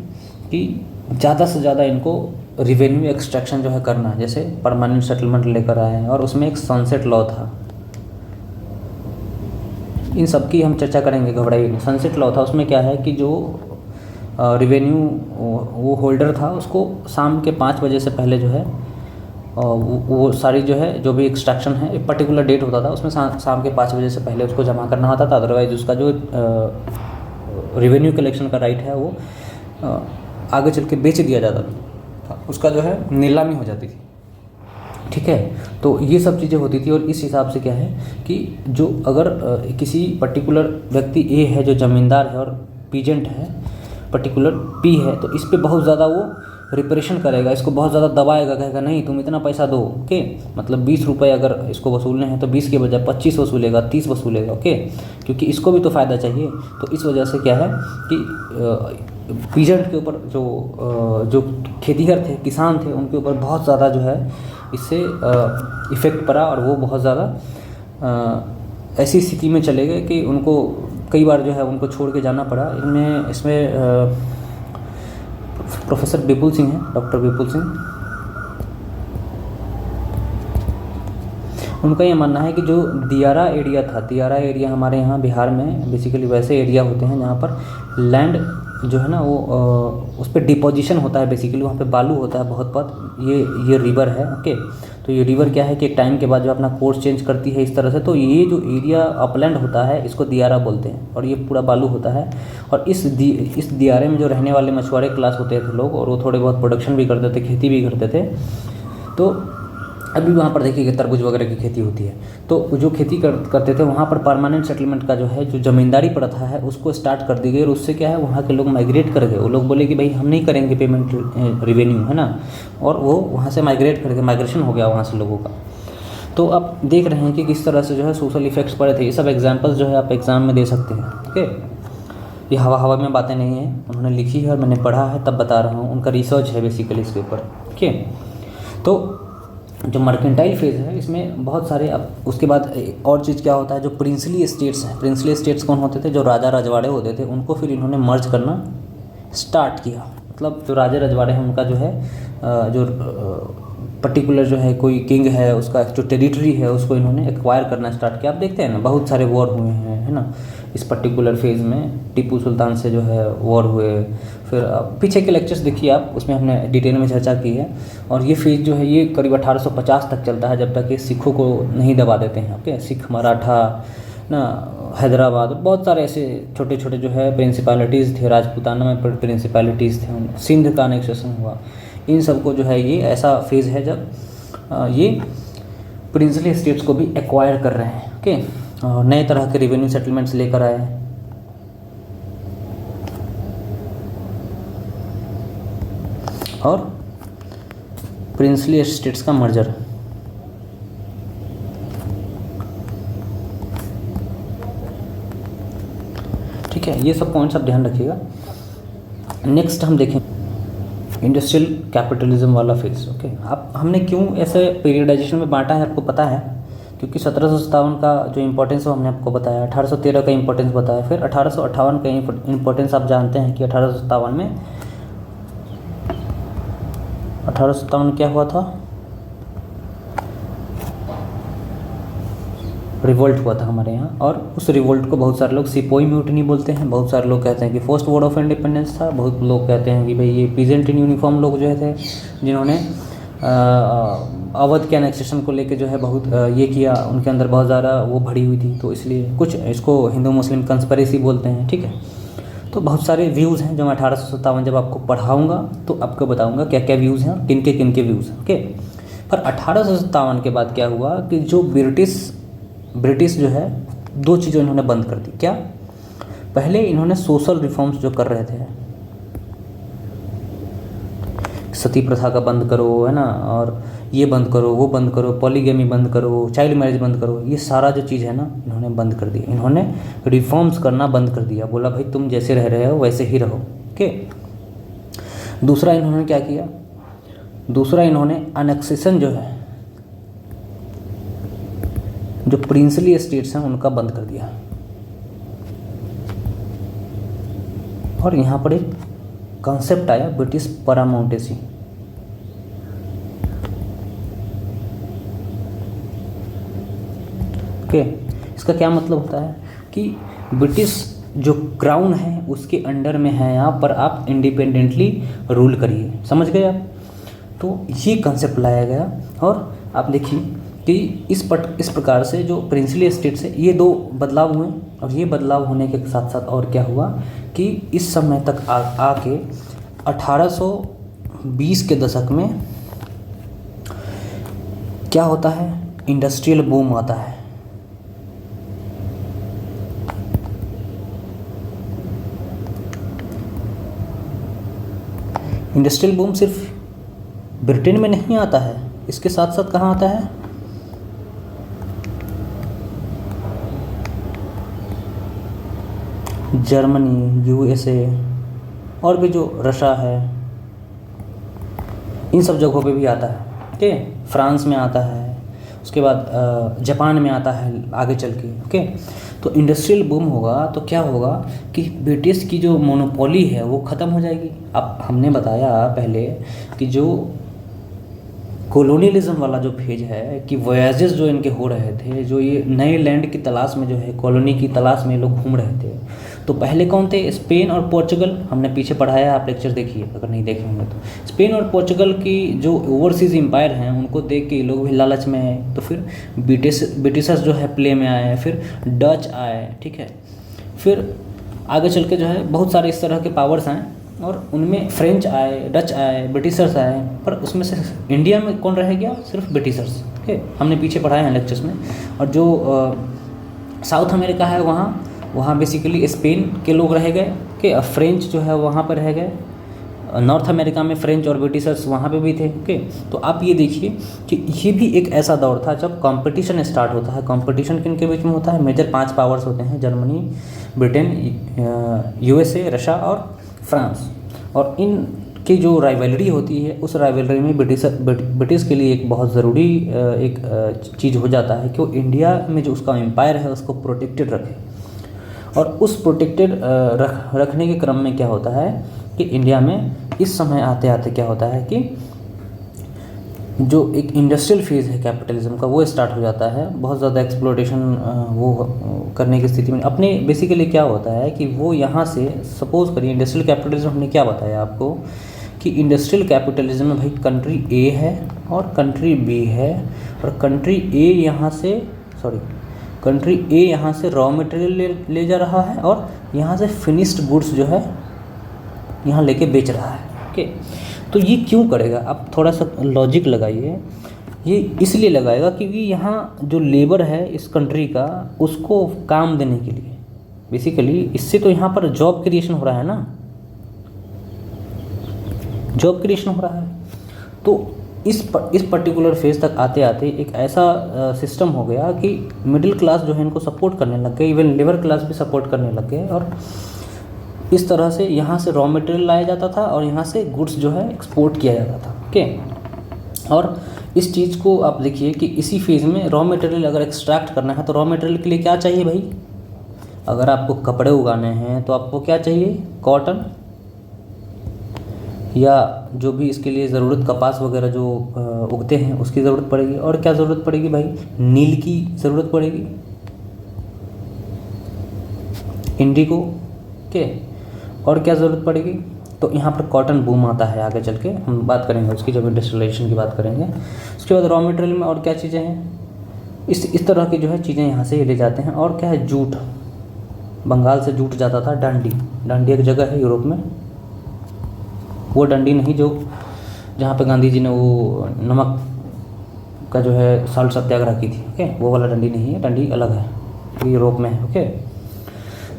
कि ज़्यादा से ज़्यादा इनको रिवेन्यू एक्सट्रैक्शन जो है करना है। जैसे परमानेंट सेटलमेंट लेकर आए हैं और उसमें एक सनसेट लॉ था, इन सब की हम चर्चा करेंगे, घबराइए नहीं। सनसेट लॉ था, उसमें क्या है कि जो रिवेन्यू वो होल्डर था उसको शाम के 5 बजे से पहले जो है वो सारी जो है जो भी एक्सट्रैक्शन है एक पर्टिकुलर डेट होता था उसमें शाम के 5 बजे से पहले उसको जमा करना होता था, अदरवाइज उसका जो रिवेन्यू कलेक्शन का राइट है वो आगे चल के बेच दिया जाता था, उसका जो है नीलामी हो जाती थी, ठीक है। तो ये सब चीज़ें होती थी और इस हिसाब से क्या है कि जो अगर किसी पर्टिकुलर व्यक्ति ए है जो ज़मींदार है और पीजेंट है पर्टिकुलर पी है, तो इस पे बहुत ज़्यादा वो रिपरेशन करेगा, इसको बहुत ज़्यादा दबाएगा, कहेगा नहीं तुम इतना पैसा दो, ओके। मतलब 20 रुपये अगर इसको वसूलने हैं तो 20 के बजाय 25 वसूलेगा, 30 वसूलेगा, ओके, क्योंकि इसको भी तो फ़ायदा चाहिए। तो इस वजह से क्या है कि पीजेंट के ऊपर जो खेतीहर थे, किसान थे, उनके ऊपर बहुत ज़्यादा जो है इससे इफ़ेक्ट पड़ा और वो बहुत ज़्यादा ऐसी स्थिति में चले गए कि उनको कई बार जो है उनको छोड़ के जाना पड़ा। इसमें प्रोफेसर विपुल सिंह हैं, डॉक्टर विपुल सिंह, उनका ये मानना है कि जो दियारा एरिया था, दियारा एरिया हमारे यहाँ बिहार में बेसिकली वैसे एरिया होते हैं जहाँ पर लैंड जो है ना वो उस पर डिपोजिशन होता है, बेसिकली वहाँ पे बालू होता है बहुत ये रिवर है, ओके। तो ये रिवर क्या है कि एक टाइम के बाद जो अपना कोर्स चेंज करती है इस तरह से, तो ये जो एरिया अपलैंड होता है इसको दियारा बोलते हैं और ये पूरा बालू होता है। और इस दियारे में जो रहने वाले मछुआरे क्लास होते थे लोग और वो थोड़े बहुत प्रोडक्शन भी करते थे, खेती भी करते थे। तो अभी वहाँ पर देखिए तरबूज वगैरह की खेती होती है, तो जो खेती करते थे वहाँ पर परमानेंट सेटलमेंट का जो है जो ज़मींदारी प्रथा है उसको स्टार्ट कर दी गई और उससे क्या है वहाँ के लोग माइग्रेट कर गए। वो लोग बोले कि भाई हम नहीं करेंगे पेमेंट रिवेन्यू, है ना, और वो वहाँ से माइग्रेट करके माइग्रेशन हो गया वहाँ से लोगों का। तो आप देख रहे हैं कि किस तरह से जो है सोशल इफेक्ट्स पड़े थे। ये सब एग्जाम्पल्स जो है आप एग्ज़ाम में दे सकते हैं, ओके। ये हवा में बातें नहीं हैं, उन्होंने लिखी है और मैंने पढ़ा है तब बता रहा हूँ, उनका रिसर्च है बेसिकली इसके ऊपर, ओके। तो जो मर्केंटाइल फेज़ है इसमें बहुत सारे, अब उसके बाद और चीज़ क्या होता है, जो प्रिंसली स्टेट्स हैं, प्रिंसली स्टेट्स कौन होते थे, जो राजा रजवाड़े होते थे, उनको फिर इन्होंने मर्ज करना स्टार्ट किया। मतलब जो राजे रजवाड़े हैं उनका जो है जो पर्टिकुलर जो है कोई किंग है उसका जो टेरिटरी है उसको इन्होंने एक्वायर करना स्टार्ट किया। आप देखते हैं ना बहुत सारे वॉर हुए हैं, है ना, इस पर्टिकुलर फेज़ में टीपू सुल्तान से जो है वॉर हुए। फिर पीछे के लेक्चर्स देखिए आप, उसमें हमने डिटेल में चर्चा की है। और ये फेज़ जो है ये करीब 1850 तक चलता है, जब तक ये सिखों को नहीं दबा देते हैं। ओके, सिख, मराठा ना, हैदराबाद, बहुत सारे ऐसे छोटे छोटे जो है प्रिंसिपैलिटीज़ थे, राजपूताना में प्रिंसिपैलिटीज़ थे, सिंध का अनेक्सेशन हुआ। इन सबको जो है ये ऐसा फेज़ है जब ये प्रिंसली स्टेट्स को भी एक्वायर कर रहे हैं। ओके, नए तरह के रेवेन्यू सेटलमेंट्स लेकर आए हैं। और प्रिंसली स्टेट्स का मर्जर, ठीक है, ये सब पॉइंट्स आप ध्यान रखिएगा। नेक्स्ट हम देखें इंडस्ट्रियल कैपिटलिज्म वाला फेज। ओके, आप हमने क्यों ऐसे पीरियडाइजेशन में बांटा है आपको पता है, क्योंकि 1757 का जो इम्पोर्टेंस वो हमने आपको बताया, 1813 का इम्पोर्टेंस बताया, फिर 1858 का इम्पोर्टेंस आप जानते हैं कि 1857 में 1857 क्या हुआ था, रिवोल्ट हुआ था हमारे यहाँ। और उस रिवोल्ट को बहुत सारे लोग सिपोई म्यूटनी बोलते हैं, बहुत सारे लोग कहते हैं कि फर्स्ट वॉर ऑफ इंडिपेंडेंस था, बहुत लोग कहते हैं कि भाई ये पीजेंट इन यूनिफॉर्म लोग जो थे जिन्होंने अवध के एनेक्सेशन को लेके जो है बहुत ये किया, उनके अंदर बहुत ज़्यादा वो भरी हुई थी, तो इसलिए कुछ इसको हिंदू मुस्लिम कंस्पिरेसी बोलते हैं। ठीक है, तो बहुत सारे व्यूज़ हैं जो मैं 1857 जब आपको पढ़ाऊँगा तो आपको बताऊँगा क्या क्या व्यूज़ हैं, किन के व्यूज़ हैं। ओके, पर 1857 के बाद क्या हुआ कि जो ब्रिटिश जो है दो चीज़ें इन्होंने बंद कर दी। क्या? पहले इन्होंने सोशल रिफॉर्म्स जो कर रहे थे, सती प्रथा का बंद करो, है ना, और ये बंद करो, वो बंद करो, पॉलीगैमी बंद करो, चाइल्ड मैरिज बंद करो, ये सारा जो चीज़ है ना इन्होंने बंद कर दिया। इन्होंने रिफॉर्म्स करना बंद कर दिया, बोला भाई तुम जैसे रह रहे हो वैसे ही रहो। ओके, दूसरा इन्होंने क्या किया, दूसरा इन्होंने अनेक्सेशन जो है, जो प्रिंसली स्टेट्स हैं उनका बंद कर दिया। और यहाँ पर एक कॉन्सेप्ट आया ब्रिटिश पैरामाउंटेसी। ओके, इसका क्या मतलब होता है कि ब्रिटिश जो क्राउन है उसके अंडर में है, यहाँ पर आप इंडिपेंडेंटली रूल करिए। समझ गए आप? तो ये कॉन्सेप्ट लाया गया। और आप देखिए कि इस प्रकार से जो प्रिंसली स्टेट्स है ये दो बदलाव हुए। और ये बदलाव होने के साथ साथ और क्या हुआ कि इस समय तक आके 1820 के दशक में क्या होता है, इंडस्ट्रियल बूम आता है। इंडस्ट्रियल बूम सिर्फ ब्रिटेन में नहीं आता है, इसके साथ साथ कहाँ आता है, जर्मनी, यूएसए और भी जो रशिया है, इन सब जगहों पे भी आता है। ओके, फ्रांस में आता है, उसके बाद जापान में आता है आगे चल के। ओके, तो इंडस्ट्रियल बूम होगा तो क्या होगा कि ब्रिटिश की जो मोनोपोली है वो ख़त्म हो जाएगी। अब हमने बताया पहले कि जो कॉलोनियलिज्म वाला जो फेज है कि वॉयाजेस जो इनके हो रहे थे, जो ये नए लैंड की तलाश में जो है, कॉलोनी की तलाश में लोग घूम रहे थे, तो पहले कौन थे, स्पेन और पोर्चुगल। हमने पीछे पढ़ाया, आप लेक्चर देखिए अगर नहीं देखे होंगे तो। स्पेन और पोर्चुगल की जो ओवरसीज़ एम्पायर हैं उनको देख के लोग भी लालच में आए, तो फिर ब्रिटिशर्स जो है प्ले में आए, फिर डच आए। ठीक है, फिर आगे चल के जो है बहुत सारे इस तरह के पावर्स आए और उनमें फ्रेंच आए, डच आए, ब्रिटिशर्स आए, पर उसमें से इंडिया में कौन रह गया, सिर्फ ब्रिटिशर्स। ओके, हमने पीछे पढ़ाए हैं लेक्चर्स में। और जो साउथ अमेरिका है वहाँ बेसिकली स्पेन के लोग रह गए, कि फ्रेंच जो है वहाँ पर रह गए। नॉर्थ अमेरिका में फ्रेंच और ब्रिटिशर्स वहाँ पे भी थे। ओके, तो आप ये देखिए कि ये भी एक ऐसा दौर था जब कंपटीशन स्टार्ट होता है। कंपटीशन किन के बीच में होता है, मेजर 5 पावर्स होते हैं, जर्मनी, ब्रिटेन, यूएसए, रशिया और फ्रांस। और इन की जो राइवलरी होती है उस राइवलरी में ब्रिटिश के लिए एक बहुत ज़रूरी एक चीज़ हो जाता है कि वो इंडिया में जो उसका एम्पायर है उसको प्रोटेक्टेड रखे। और उस प्रोटेक्टेड रखने के क्रम में क्या होता है कि इंडिया में इस समय आते आते क्या होता है कि जो एक इंडस्ट्रियल फेज़ है कैपिटलिज्म का वो स्टार्ट हो जाता है। बहुत ज़्यादा एक्सप्लोटेशन वो करने की स्थिति में अपने बेसिकली क्या होता है कि वो यहाँ से सपोज़ करिए इंडस्ट्रियल कैपिटलिज्म हमने क्या बताया आपको कि इंडस्ट्रियल कैपिटलिज्म में भाई कंट्री ए है और कंट्री बी है, और कंट्री ए यहाँ से रॉ मटेरियल ले जा रहा है और यहाँ से फिनिश्ड गुड्स जो है यहाँ लेके बेच रहा है। ओके, तो ये क्यों करेगा? आप थोड़ा सा लॉजिक लगाइए। ये इसलिए लगाएगा क्योंकि यहाँ जो लेबर है इस कंट्री का उसको काम देने के लिए, बेसिकली इससे तो यहाँ पर जॉब क्रिएशन हो रहा है ना, जॉब क्रिएशन हो रहा है। तो इस पर्टिकुलर फेज़ तक आते आते एक ऐसा सिस्टम हो गया कि मिडिल क्लास जो है इनको सपोर्ट करने लग गए, इवन लेबर क्लास भी सपोर्ट करने लग गए, और इस तरह से यहाँ से रॉ मटेरियल लाया जाता था और यहाँ से गुड्स जो है एक्सपोर्ट किया जाता था। ओके, और इस चीज़ को आप देखिए कि इसी फेज़ में रॉ मटेरियल अगर एक्सट्रैक्ट करना है तो रॉ मटेरियल के लिए क्या चाहिए भाई? अगर आपको कपड़े उगाने हैं तो आपको क्या चाहिए? कॉटन, या जो भी इसके लिए ज़रूरत कपास वगैरह जो उगते हैं उसकी ज़रूरत पड़ेगी। और क्या ज़रूरत पड़ेगी भाई? नील की ज़रूरत पड़ेगी, इंडिगो के, और क्या ज़रूरत पड़ेगी? तो यहाँ पर कॉटन बूम आता है, आगे चल के हम बात करेंगे उसकी जब इंडस्ट्रियलाइजेशन की बात करेंगे। उसके बाद रॉ मटेरियल में और क्या चीज़ें हैं, इस तरह की जो है चीज़ें यहाँ से ले जाते हैं। और क्या है? जूट, बंगाल से जूट जाता था। डांडी एक जगह है यूरोप में, वो डंडी नहीं जो जहाँ पे गांधी जी ने वो नमक का जो है साल्ट सत्याग्रह की थी। ओके, वो वाला डंडी नहीं है, डंडी अलग है, यूरोप में है। ओके,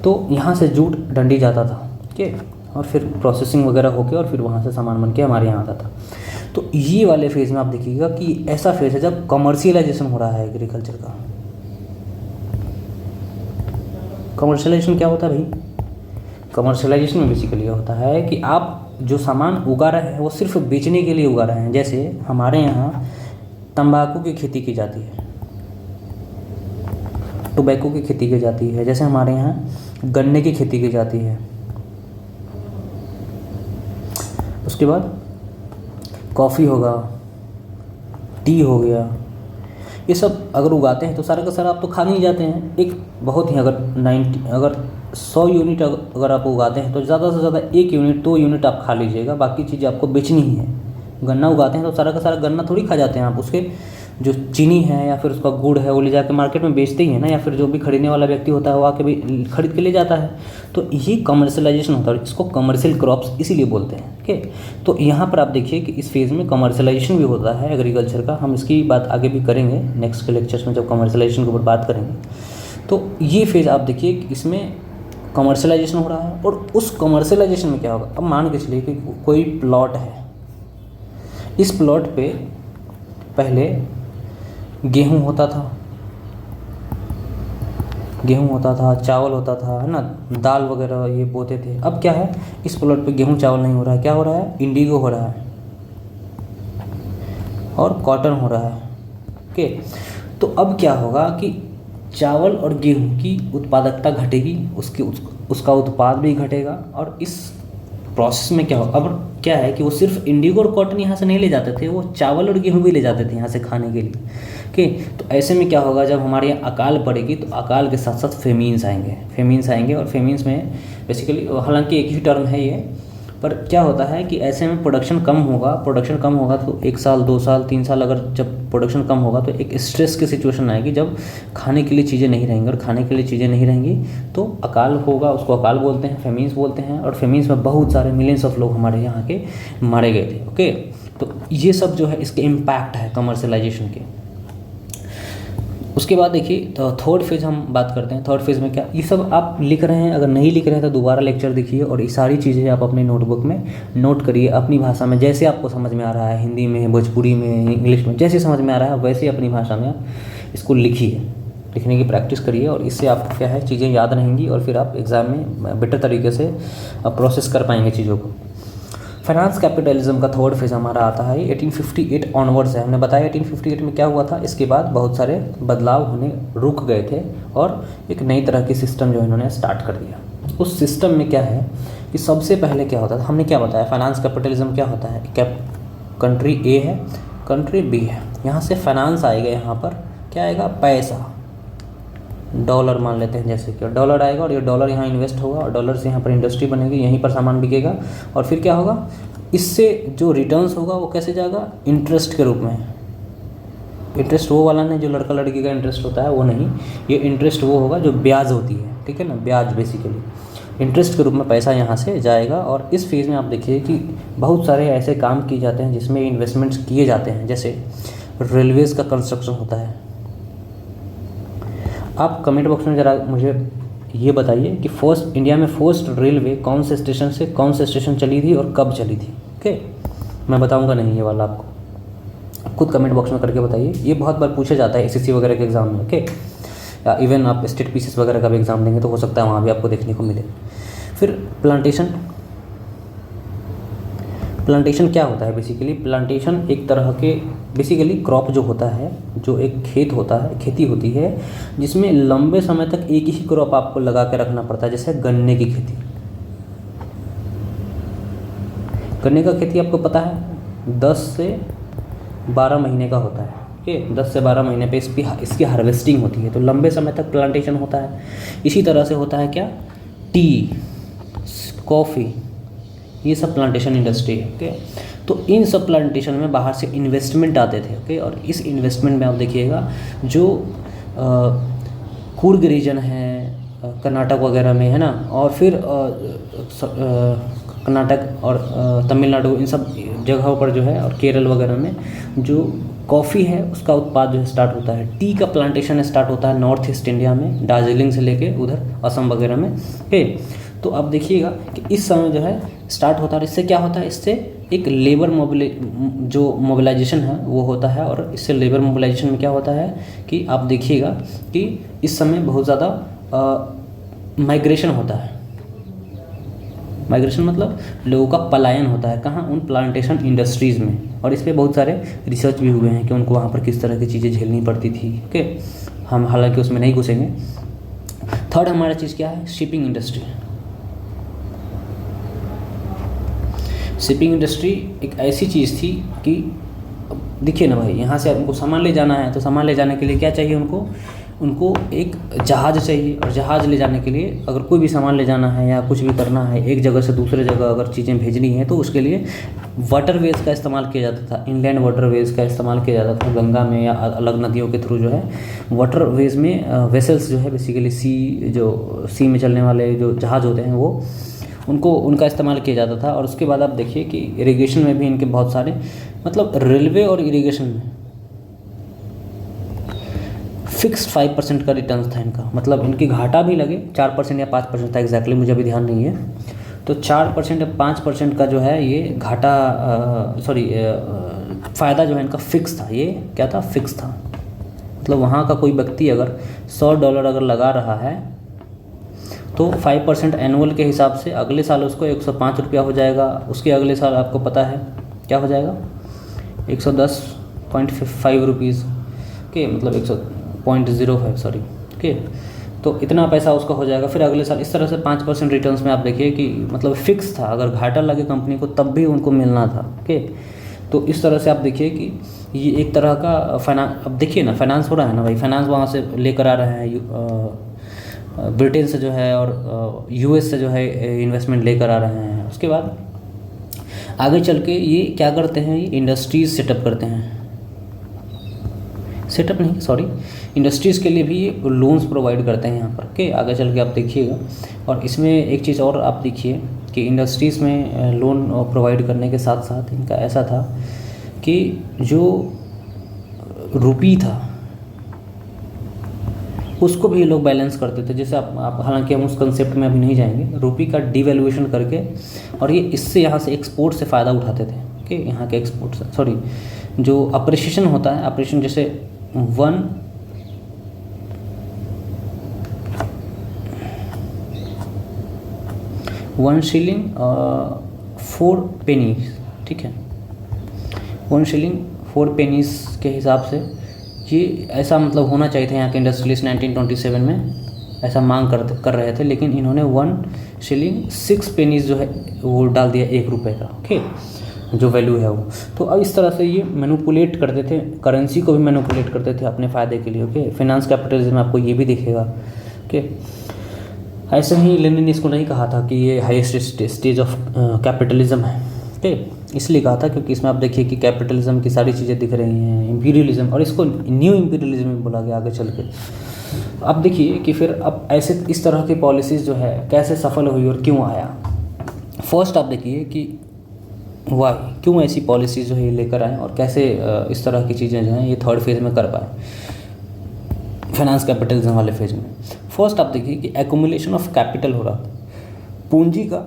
तो यहाँ से जूट डंडी जाता था। ओके, और फिर प्रोसेसिंग वगैरह होके और फिर वहाँ से सामान बन के हमारे यहाँ आता था। तो ये वाले फेज़ में आप देखिएगा कि ऐसा फेज़ है जब कमर्शियलाइजेशन हो रहा है एग्रीकल्चर का। कमर्शियलाइजेशन क्या होता है भाई? कमर्शियलाइजेशन में बेसिकली होता है कि आप जो सामान उगा रहे हैं वो सिर्फ बेचने के लिए उगा रहे हैं। जैसे हमारे यहाँ तंबाकू की खेती की जाती है, टोबैको की खेती की जाती है, जैसे हमारे यहाँ गन्ने की खेती की जाती है। उसके बाद कॉफ़ी होगा, टी हो गया, ये सब अगर उगाते हैं तो सारा का सारा आप तो खा नहीं जाते हैं। एक बहुत ही अगर 100 यूनिट अगर आप उगाते हैं तो ज़्यादा से ज़्यादा 1 यूनिट 2 यूनिट आप खा लीजिएगा, बाकी चीज़ें आपको बेचनी ही है। गन्ना उगाते हैं तो सारा का सारा गन्ना थोड़ी खा जाते हैं आप, उसके जो चीनी है या फिर उसका गुड़ है वो ले जाकर मार्केट में बेचते ही है ना, या फिर जो भी खरीदने वाला व्यक्ति होता है वो आके भी खरीद के ले जाता है। तो ये कमर्शियलाइजेशन होता है, इसको कमर्शियल क्रॉप्स इसीलिए बोलते हैं। ओके, तो यहाँ पर आप देखिए कि इस फेज़ में कमर्शियलाइजेशन भी होता है एग्रीकल्चर का। हम इसकी बात आगे भी करेंगे नेक्स्ट के लेक्चर्स में जब कमर्शियलाइजेशन के ऊपर बात करेंगे। तो ये फेज़ आप देखिए कि इसमें कमर्शियलाइजेशन हो रहा है। और उस कमर्शियलाइजेशन में क्या होगा? अब मान के चलिए कि कोई प्लॉट है, इस प्लॉट पे पहले गेहूँ होता था, चावल होता था, है ना, दाल वगैरह ये बोते थे। अब क्या है? इस प्लॉट पे गेहूँ चावल नहीं हो रहा है, क्या हो रहा है? इंडिगो हो रहा है और कॉटन हो रहा है। ओके, तो अब क्या होगा कि चावल और गेहूं की उत्पादकता घटेगी, उसका उत्पाद भी घटेगा। और इस प्रोसेस में क्या हो, अब क्या है कि वो सिर्फ इंडिगो और कॉटन यहाँ से नहीं ले जाते थे, वो चावल और गेहूं भी ले जाते थे यहाँ से खाने के लिए। ओके, तो ऐसे में क्या होगा, जब हमारे यहाँ अकाल पड़ेगी तो अकाल के साथ साथ फेमीन्स आएंगे। और फेमीन्स में बेसिकली हालांकि एक ही टर्म है ये, पर क्या होता है कि ऐसे में प्रोडक्शन कम होगा तो 1 साल 2 साल 3 साल अगर जब प्रोडक्शन कम होगा तो एक स्ट्रेस की सिचुएशन आएगी जब खाने के लिए चीज़ें नहीं रहेंगी, और खाने के लिए चीज़ें नहीं रहेंगी तो अकाल होगा, उसको अकाल बोलते हैं, फेमीन्स बोलते हैं। और फेमीन्स में बहुत सारे मिलियंस ऑफ लोग हमारे यहाँ के मारे गए थे। ओके, तो ये सब जो है इसके इम्पैक्ट है कमर्शियलाइजेशन के। उसके बाद देखिए तो थर्ड फेज़ हम बात करते हैं। थर्ड फेज़ में क्या, ये सब आप लिख रहे हैं, अगर नहीं लिख रहे हैं तो दोबारा लेक्चर देखिए और ये सारी चीज़ें आप अपने नोटबुक में नोट करिए, अपनी भाषा में जैसे आपको समझ में आ रहा है, हिंदी में, भोजपुरी में, इंग्लिश में, जैसे समझ में आ रहा है वैसे अपनी भाषा में आप इसको लिखिए, लिखने की प्रैक्टिस करिए। और इससे आपको क्या है, चीज़ें याद रहेंगी और फिर आप एग्ज़ाम में बेटर तरीके से प्रोसेस कर पाएंगे चीज़ों को। फाइनेंस कैपिटलिज्म का थर्ड फेज हमारा आता है 1858 ऑनवर्ड्स है। हमने बताया 1858 में क्या हुआ था, इसके बाद बहुत सारे बदलाव होने रुक गए थे और एक नई तरह की सिस्टम जो इन्होंने स्टार्ट कर दिया। उस सिस्टम में क्या है कि सबसे पहले क्या होता था, हमने क्या बताया, फाइनेंस कैपिटलिज्म क्या होता है, क्या कंट्री ए है, कंट्री बी है, यहाँ से फाइनेंस आएगा, यहाँ पर क्या आएगा, पैसा, डॉलर मान लेते हैं, जैसे कि डॉलर आएगा और ये डॉलर यहाँ इन्वेस्ट होगा और डॉलर से यहाँ पर इंडस्ट्री बनेगी, यहीं पर सामान बिकेगा और फिर क्या होगा, इससे जो रिटर्न्स होगा वो कैसे जाएगा, इंटरेस्ट के रूप में। इंटरेस्ट वो वाला नहीं जो लड़का लड़की का इंटरेस्ट होता है, वो नहीं, ये इंटरेस्ट वो होगा जो ब्याज होती है, ठीक है ना, ब्याज बेसिकली इंटरेस्ट के रूप में पैसा यहाँ से जाएगा। और इस फेज़ में आप देखिए कि बहुत सारे ऐसे काम किए जाते हैं जिसमें इन्वेस्टमेंट्स किए जाते हैं, जैसे रेलवेज़ का कंस्ट्रक्शन होता है। आप कमेंट बॉक्स में ज़रा मुझे ये बताइए कि इंडिया में फर्स्ट रेलवे कौन से स्टेशन से कौन से स्टेशन चली थी और कब चली थी। ओके, मैं बताऊंगा नहीं ये वाला, आपको खुद कमेंट बॉक्स में करके बताइए। ये बहुत बार पूछा जाता है एसएससी वगैरह के एग्ज़ाम में। ओके, या इवन आप स्टेट पीसीएस वगैरह का भी एग्ज़ाम देंगे तो हो सकता है वहाँ भी आपको देखने को मिले। फिर प्लांटेशन क्या होता है, बेसिकली प्लांटेशन एक तरह के बेसिकली क्रॉप जो होता है, जो एक खेत होता है, खेती होती है जिसमें लंबे समय तक एक ही क्रॉप आपको लगा के रखना पड़ता है। जैसे गन्ने की खेती, गन्ने का खेती आपको पता है 10 से 12 महीने का होता है। ओके, 10 से 12 महीने पे इसकी हार्वेस्टिंग होती है, तो लंबे समय तक प्लांटेशन होता है। इसी तरह से होता है क्या, टी, कॉफ़ी, ये सब प्लांटेशन इंडस्ट्री है। ओके, तो इन सब प्लांटेशन में बाहर से इन्वेस्टमेंट आते थे। ओके, और इस इन्वेस्टमेंट में आप देखिएगा जो कूर्ग रीजन है कर्नाटक वगैरह में, है ना, और फिर कर्नाटक और तमिलनाडु, इन सब जगहों पर जो है, और केरल वगैरह में जो कॉफ़ी है उसका उत्पाद जो है स्टार्ट होता है। टी का प्लांटेशन स्टार्ट होता है नॉर्थ ईस्ट इंडिया में, दार्जिलिंग से लेके उधर असम वगैरह में। ओके, तो आप देखिएगा कि इस समय जो है स्टार्ट होता है। इससे क्या होता है, इससे एक लेबर मोबिलाइजेशन है वो होता है। और इससे लेबर मोबिलाइजेशन में क्या होता है कि आप देखिएगा कि इस समय बहुत ज़्यादा माइग्रेशन होता है। माइग्रेशन मतलब लोगों का पलायन होता है, कहाँ, उन प्लांटेशन इंडस्ट्रीज़ में। और इस पर बहुत सारे रिसर्च भी हुए हैं कि उनको वहाँ पर किस तरह की चीज़ें झेलनी पड़ती थी। ओके, हम हालांकि उसमें नहीं घुसेंगे। थर्ड हमारा चीज़ क्या है, शिपिंग इंडस्ट्री। शिपिंग इंडस्ट्री एक ऐसी चीज़ थी कि देखिए ना भाई, यहाँ से उनको सामान ले जाना है, तो सामान ले जाने के लिए क्या चाहिए, उनको एक जहाज़ चाहिए। और जहाज़ ले जाने के लिए अगर कोई भी सामान ले जाना है या कुछ भी करना है, एक जगह से दूसरे जगह अगर चीज़ें भेजनी है, तो उसके लिए वाटरवेज का इस्तेमाल किया जाता था। इनलैंड वाटरवेज का इस्तेमाल किया जाता था, गंगा में या अलग नदियों के थ्रू जो है वाटरवेज में वेसल्स जो है बेसिकली सी में चलने वाले जो जहाज़ होते हैं वो उनका इस्तेमाल किया जाता था। और उसके बाद आप देखिए कि इरिगेशन में भी इनके बहुत सारे, मतलब रेलवे और इरिगेशन में फिक्स्ड 5% का रिटर्न था इनका। मतलब इनकी घाटा भी लगे 4% या 5% था, एग्जैक्टली मुझे अभी ध्यान नहीं है। तो 4% या 5% का जो है ये घाटा फ़ायदा जो है इनका फिक्स था। ये क्या था, फिक्स था। मतलब वहाँ का कोई व्यक्ति अगर $100 अगर लगा रहा है तो 5% एनुअल के हिसाब से अगले साल उसको 105 रुपया हो जाएगा। उसके अगले साल आपको पता है क्या हो जाएगा, 110.5 रुपीज़ के, मतलब 100.05 सॉरी। ओके, तो इतना पैसा उसका हो जाएगा। फिर अगले साल इस तरह से 5% रिटर्न्स में आप देखिए कि मतलब फिक्स था, अगर घाटा लगे कंपनी को तब भी उनको मिलना था। ओके, तो इस तरह से आप देखिए कि ये एक तरह का अब देखिए ना, फाइनेंस हो रहा है ना भाई, फाइनेंस वहाँ से लेकर आ रहे हैं ब्रिटेन से जो है, और यूएस से जो है इन्वेस्टमेंट लेकर आ रहे हैं। उसके बाद आगे चल के ये क्या करते हैं, ये इंडस्ट्रीज़ सेटअप करते हैं, इंडस्ट्रीज़ के लिए भी ये लोन्स प्रोवाइड करते हैं यहाँ पर। ओके, आगे चल के आप देखिएगा। और इसमें एक चीज़ और आप देखिए कि इंडस्ट्रीज़ में लोन प्रोवाइड करने के साथ साथ इनका ऐसा था कि जो रुपी था उसको भी ये लोग बैलेंस करते थे। जैसे आप हालांकि हम उस कंसेप्ट में अभी नहीं जाएंगे, रुपी का डिवैल्यूएशन करके, और ये इससे यहाँ से एक्सपोर्ट से फ़ायदा उठाते थे। ओके, यहाँ के एक्सपोर्ट से जो अप्रिशिएशन होता है, अप्रिशिएशन जैसे 1 शिलिंग 4 पेनीज, ठीक है, 1 शिलिंग 4 पेनीज के हिसाब से ये ऐसा मतलब होना चाहिए था। यहाँ के इंडस्ट्रियलिस्ट 1927 में ऐसा मांग कर रहे थे, लेकिन इन्होंने 1 शिलिंग 6 पेनीज जो है वो डाल दिया, 1 रुपये का, ओके, जो वैल्यू है वो। तो अब इस तरह से ये मैनिपुलेट करते थे, करेंसी को भी मैनिपुलेट करते थे अपने फ़ायदे के लिए, ओके। फाइनेंस कैपिटलिज्म में आपको ये भी दिखेगा, ओके। ऐसे ही लेनिन ने इसको नहीं कहा था कि ये हाईएस्ट स्टेज ऑफ कैपिटलिज्म है, ओके। इसलिए कहा था क्योंकि इसमें आप देखिए कि कैपिटलिज्म की सारी चीज़ें दिख रही हैं, इंपीरियलिज्म, और इसको न्यू इंपीरियलिज्म में बोला गया आगे चल के। अब देखिए कि फिर अब ऐसे इस तरह की पॉलिसीज़ जो है कैसे सफल हुई और क्यों आया। फर्स्ट आप देखिए कि वाई, क्यों ऐसी पॉलिसीज़ जो है लेकर आए और कैसे इस तरह की चीज़ें जो हैं ये थर्ड फेज़ में कर पाए, फाइनेंस कैपिटलिज्म वाले फेज़ में। फर्स्ट आप देखिए कि एक्यूमुलेशन ऑफ कैपिटल हो रहा था, पूंजी का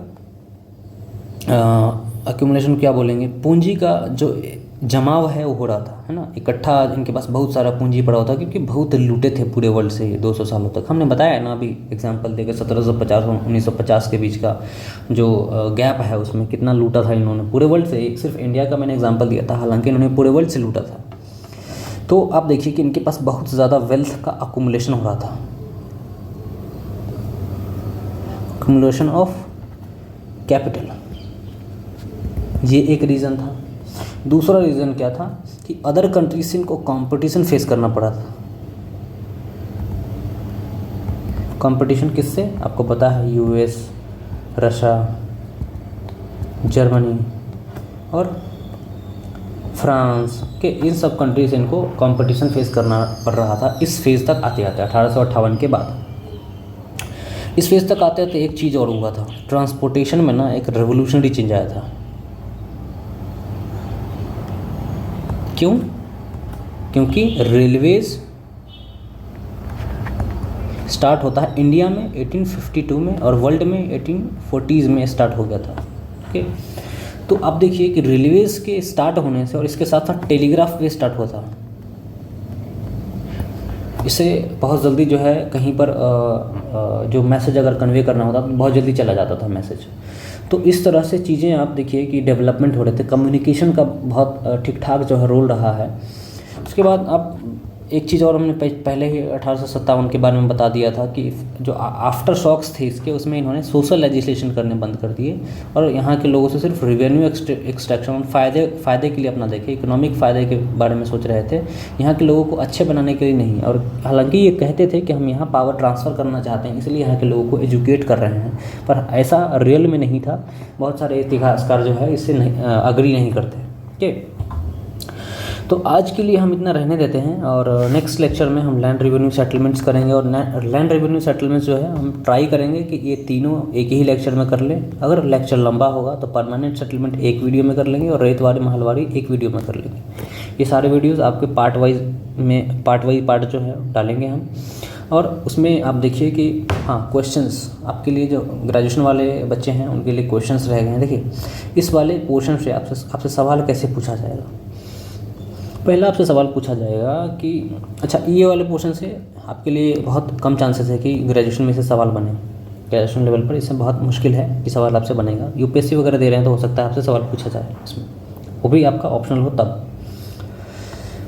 एक्यूमुलेशन क्या बोलेंगे, पूंजी का जो जमाव है वो हो रहा था, है ना, इकट्ठा इनके पास बहुत सारा पूंजी पड़ा हुआ था, क्योंकि बहुत लूटे थे पूरे वर्ल्ड से 200 सालों तक। हमने बताया ना अभी एग्जांपल देकर 1750 और 1950 के बीच का जो गैप है उसमें कितना लूटा था इन्होंने पूरे वर्ल्ड से। सिर्फ इंडिया का मैंने एग्जाम्पल दिया था, हालांकि इन्होंने पूरे वर्ल्ड से लूटा था। तो आप देखिए कि इनके पास बहुत ज़्यादा वेल्थ का अकुमुलेशन हो रहा था, अकुमुलेशन ऑफ कैपिटल, ये एक रीज़न था। दूसरा रीज़न क्या था कि अदर कंट्रीज से इनको कंपटीशन फेस करना पड़ा था। कंपटीशन किससे, आपको पता है, यूएस, रशिया, जर्मनी और फ्रांस के, इन सब कंट्रीज से इनको कंपटीशन फेस करना पड़ रहा था इस फेज़ तक आते आते 1858 के बाद। इस फेज़ तक आते आते एक चीज़ और हुआ था, ट्रांसपोर्टेशन में ना एक रेवोल्यूशनरी चेंज आया था। क्यों? क्योंकि रेलवेज स्टार्ट होता है इंडिया में 1852 में और वर्ल्ड में 1840s में स्टार्ट हो गया था, ओके। तो आप देखिए कि रेलवेज के स्टार्ट होने से और इसके साथ साथ टेलीग्राफ भी स्टार्ट हुआ था। इससे बहुत जल्दी जो है कहीं पर जो मैसेज अगर कन्वे करना होता तो बहुत जल्दी चला जाता था मैसेज। तो इस तरह से चीज़ें आप देखिए कि डेवलपमेंट हो रहे थे, कम्युनिकेशन का बहुत ठीक ठाक जो है रोल रहा है। उसके बाद आप एक चीज़ और हमने पहले ही 1857 के बारे में बता दिया था कि जो आफ्टर शॉक्स थे इसके, उसमें इन्होंने सोशल लेजिस्लेशन करने बंद कर दिए और यहाँ के लोगों से सिर्फ रेवेन्यू एक्सट्रैक्शन, फ़ायदे के लिए अपना देखिए, इकोनॉमिक फ़ायदे के बारे में सोच रहे थे, यहाँ के लोगों को अच्छे बनाने के लिए नहीं। और हालांकि ये कहते थे कि हम यहाँ पावर ट्रांसफ़र करना चाहते हैं, इसलिए यहाँ के लोगों को एजुकेट कर रहे हैं, पर ऐसा रियल में नहीं था। बहुत सारे इतिहासकार जो है इससे अग्री नहीं करते, ठीक। तो आज के लिए हम इतना रहने देते हैं और नेक्स्ट लेक्चर में हम लैंड रेवेन्यू सेटलमेंट्स करेंगे। और लैंड रेवेन्यू सेटलमेंट्स जो है हम ट्राई करेंगे कि ये तीनों एक ही लेक्चर में कर लें। अगर लेक्चर लंबा होगा तो परमानेंट सेटलमेंट एक वीडियो में कर लेंगे और रेतवारी महलवारी एक वीडियो में कर लेंगे। ये सारे वीडियोज़ आपके पार्ट वाइज पार्ट जो है डालेंगे हम। और उसमें आप देखिए कि हाँ, क्वेश्चंस आपके लिए जो ग्रेजुएशन वाले बच्चे हैं उनके लिए क्वेश्चंस रह गए हैं। देखिए इस वाले पोर्शन से आपसे सवाल कैसे पूछा जाएगा। पहला आपसे सवाल पूछा जाएगा कि अच्छा, ये वाले पोर्शन से आपके लिए बहुत कम चांसेस है कि ग्रेजुएशन में से सवाल बने, ग्रेजुएशन लेवल पर इससे बहुत मुश्किल है कि सवाल आपसे बनेगा। यूपीएससी वगैरह दे रहे हैं तो हो सकता है आपसे सवाल पूछा जाए इसमें, वो भी आपका ऑप्शनल हो तब।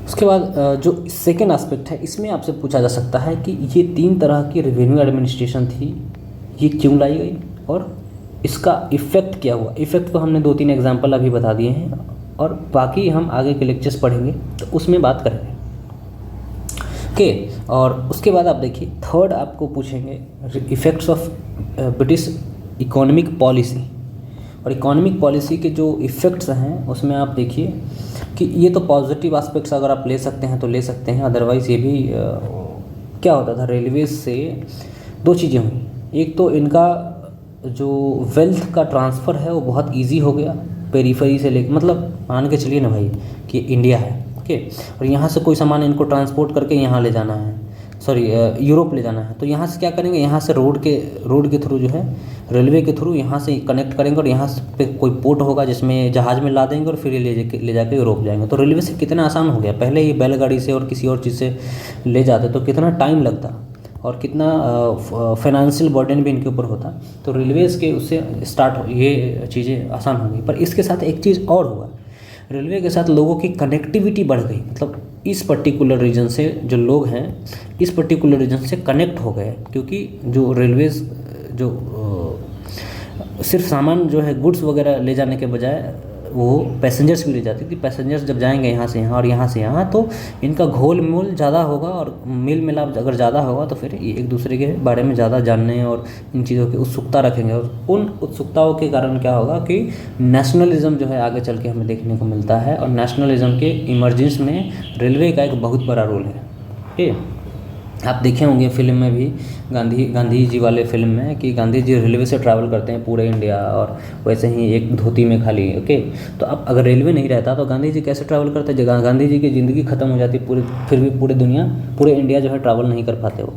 उसके बाद जो सेकेंड एस्पेक्ट है, इसमें आपसे पूछा जा सकता है कि ये 3 तरह की रेवेन्यू एडमिनिस्ट्रेशन थी, ये क्यों लाई गई और इसका इफ़ेक्ट क्या हुआ। इफ़ेक्ट को हमने 2-3 एग्जाम्पल अभी बता दिए हैं और बाकी हम आगे के लेक्चर्स पढ़ेंगे तो उसमें बात करेंगे, ओके। और उसके बाद आप देखिए थर्ड आपको पूछेंगे effects of British economic policy. और इकोनॉमिक पॉलिसी के जो इफ़ेक्ट्स हैं उसमें आप देखिए कि ये तो पॉजिटिव एस्पेक्ट्स अगर आप ले सकते हैं तो ले सकते हैं, अदरवाइज़ ये भी क्या होता था, रेलवेज से 2 चीज़ें हुई। एक तो इनका जो वेल्थ का ट्रांसफ़र है वो बहुत ईजी हो गया, पेरीफेरी से लेकर, मतलब मान के चलिए ना भाई कि इंडिया है, ओके, और यहाँ से कोई सामान इनको ट्रांसपोर्ट करके यहाँ ले जाना है, यूरोप ले जाना है, तो यहाँ से क्या करेंगे, यहाँ से रोड के थ्रू जो है, रेलवे के थ्रू यहाँ से कनेक्ट करेंगे और यहाँ पे कोई पोर्ट होगा जिसमें जहाज़ में ला देंगे और फिर ले जाके यूरोप जाएंगे। तो रेलवे से कितना आसान हो गया। पहले ये बैलगाड़ी से और किसी और चीज़ से ले जाते तो कितना टाइम लगता, और कितना फाइनेंशियल बर्डन भी इनके ऊपर होता। तो रेलवेज़ के उससे ये चीज़ें आसान हो गई। पर इसके साथ एक चीज़ और हुआ, रेलवे के साथ लोगों की कनेक्टिविटी बढ़ गई। मतलब इस पर्टिकुलर रीजन से जो लोग हैं इस पर्टिकुलर रीजन से कनेक्ट हो गए, क्योंकि जो रेलवेज़ जो सिर्फ सामान जो है गुड्स वगैरह ले जाने के बजाय वो पैसेंजर्स भी ले जाती थी। पैसेंजर्स जब जाएंगे यहाँ से यहाँ और यहाँ से यहाँ, तो इनका घोल मोल ज़्यादा होगा और मेल मिलाप अगर ज़्यादा होगा तो फिर ये एक दूसरे के बारे में ज़्यादा जानने और इन चीज़ों की उत्सुकता रखेंगे। और उन उत्सुकताओं के कारण क्या होगा कि नेशनलिज्म जो है आगे चल के हमें देखने को मिलता है। और नेशनलिज्म के इमर्जेंस में रेलवे का एक बहुत बड़ा रोल है। ठीक है, आप देखे होंगे फिल्म में भी, गांधी जी वाले फिल्म में, कि गांधी जी रेलवे से ट्रैवल करते हैं पूरे इंडिया और वैसे ही एक धोती में खाली। ओके, तो अब अगर रेलवे नहीं रहता तो गांधी जी कैसे ट्रैवल करते? गांधी जी की ज़िंदगी ख़त्म हो जाती पूरी, फिर भी पूरे इंडिया जो है ट्रैवल नहीं कर पाते वो।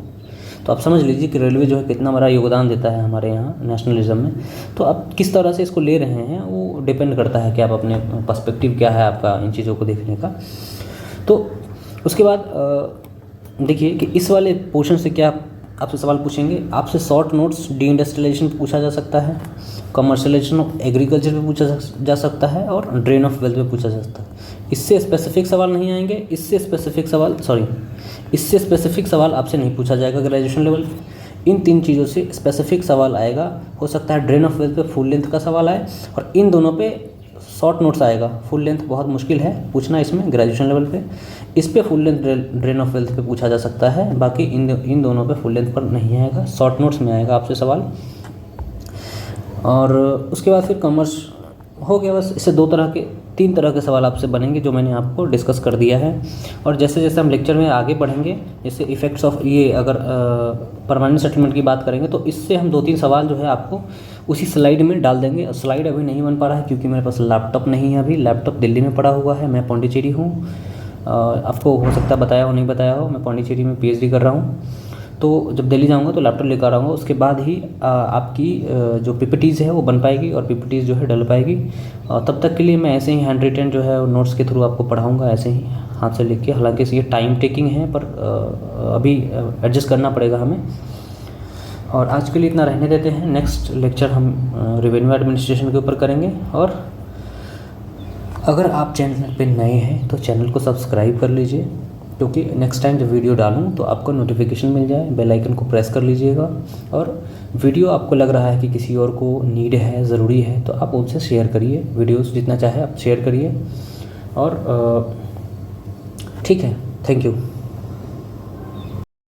तो आप समझ लीजिए कि रेलवे जो है कितना बड़ा योगदान देता है हमारे यहाँ नेशनलिज्म में। तो आप किस तरह से इसको ले रहे हैं वो डिपेंड करता है कि आप अपने पर्सपेक्टिव क्या है आपका इन चीज़ों को देखने का। तो उसके बाद देखिए कि इस वाले पोर्शन से क्या आपसे सवाल पूछेंगे। आपसे शॉर्ट नोट्स डी इंडस्ट्रियलाइजेशन पे पूछा जा सकता है, कमर्शलाइजेशन ऑफ एग्रीकल्चर पे पूछा जा सकता है और ड्रेन ऑफ वेल्थ पे पूछा जा सकता है। इससे स्पेसिफिक सवाल नहीं आएंगे, इससे स्पेसिफिक सवाल आपसे नहीं पूछा जाएगा ग्रेजुएशन लेवल पे। इन 3 चीज़ों से स्पेसिफिक सवाल आएगा। हो सकता है ड्रेन ऑफ वेल्थ पे फुल लेंथ का सवाल आए और इन दोनों पे शॉर्ट नोट्स आएगा। फुल लेंथ बहुत मुश्किल है पूछना इसमें ग्रेजुएशन लेवल पे। इस पे full length drain of wealth पे पूछा जा सकता है, बाकी इन दोनों पे फुल लेंथ पर नहीं आएगा, शॉर्ट नोट्स में आएगा आपसे सवाल। और उसके बाद फिर कॉमर्स हो गया। बस इससे 3 तरह के सवाल आपसे बनेंगे जो मैंने आपको डिस्कस कर दिया है। और जैसे जैसे हम लेक्चर में आगे बढ़ेंगे, जैसे इफ़ेक्ट्स ऑफ ये अगर परमानेंट सेटलमेंट की बात करेंगे तो इससे हम 2-3 सवाल जो है आपको उसी स्लाइड में डाल देंगे। स्लाइड अभी नहीं बन पा रहा है क्योंकि मेरे पास लैपटॉप नहीं है अभी। लैपटॉप दिल्ली में पड़ा हुआ है, मैं पौंडीचेरी हूँ। आपको हो सकता है बताया हो नहीं बताया हो, मैं पौंडीचेरी में PhD कर रहा हूँ। तो जब दिल्ली जाऊँगा तो लैपटॉप लेकर आऊँगा, उसके बाद ही आपकी जो PPTs है वो बन पाएगी और PPTs जो है डल पाएगी। तब तक के लिए मैं ऐसे ही हैंड रिटन जो है नोट्स के थ्रू आपको पढ़ाऊँगा, ऐसे ही हाथ से लिख के। हालांकि ये टाइम टेकिंग है पर अभी एडजस्ट करना पड़ेगा हमें। और आज के लिए इतना रहने देते हैं। नेक्स्ट लेक्चर हम रेवेन्यू एडमिनिस्ट्रेशन के ऊपर करेंगे। और अगर आप चैनल पे नए हैं तो चैनल को सब्सक्राइब कर लीजिए, क्योंकि नेक्स्ट टाइम जब वीडियो डालूं तो आपको नोटिफिकेशन मिल जाए। बेल आइकन को प्रेस कर लीजिएगा। और वीडियो आपको लग रहा है कि किसी और को नीड है, ज़रूरी है, तो आप उनसे शेयर करिए। वीडियोस जितना चाहे आप शेयर करिए। और ठीक है, थैंक यू।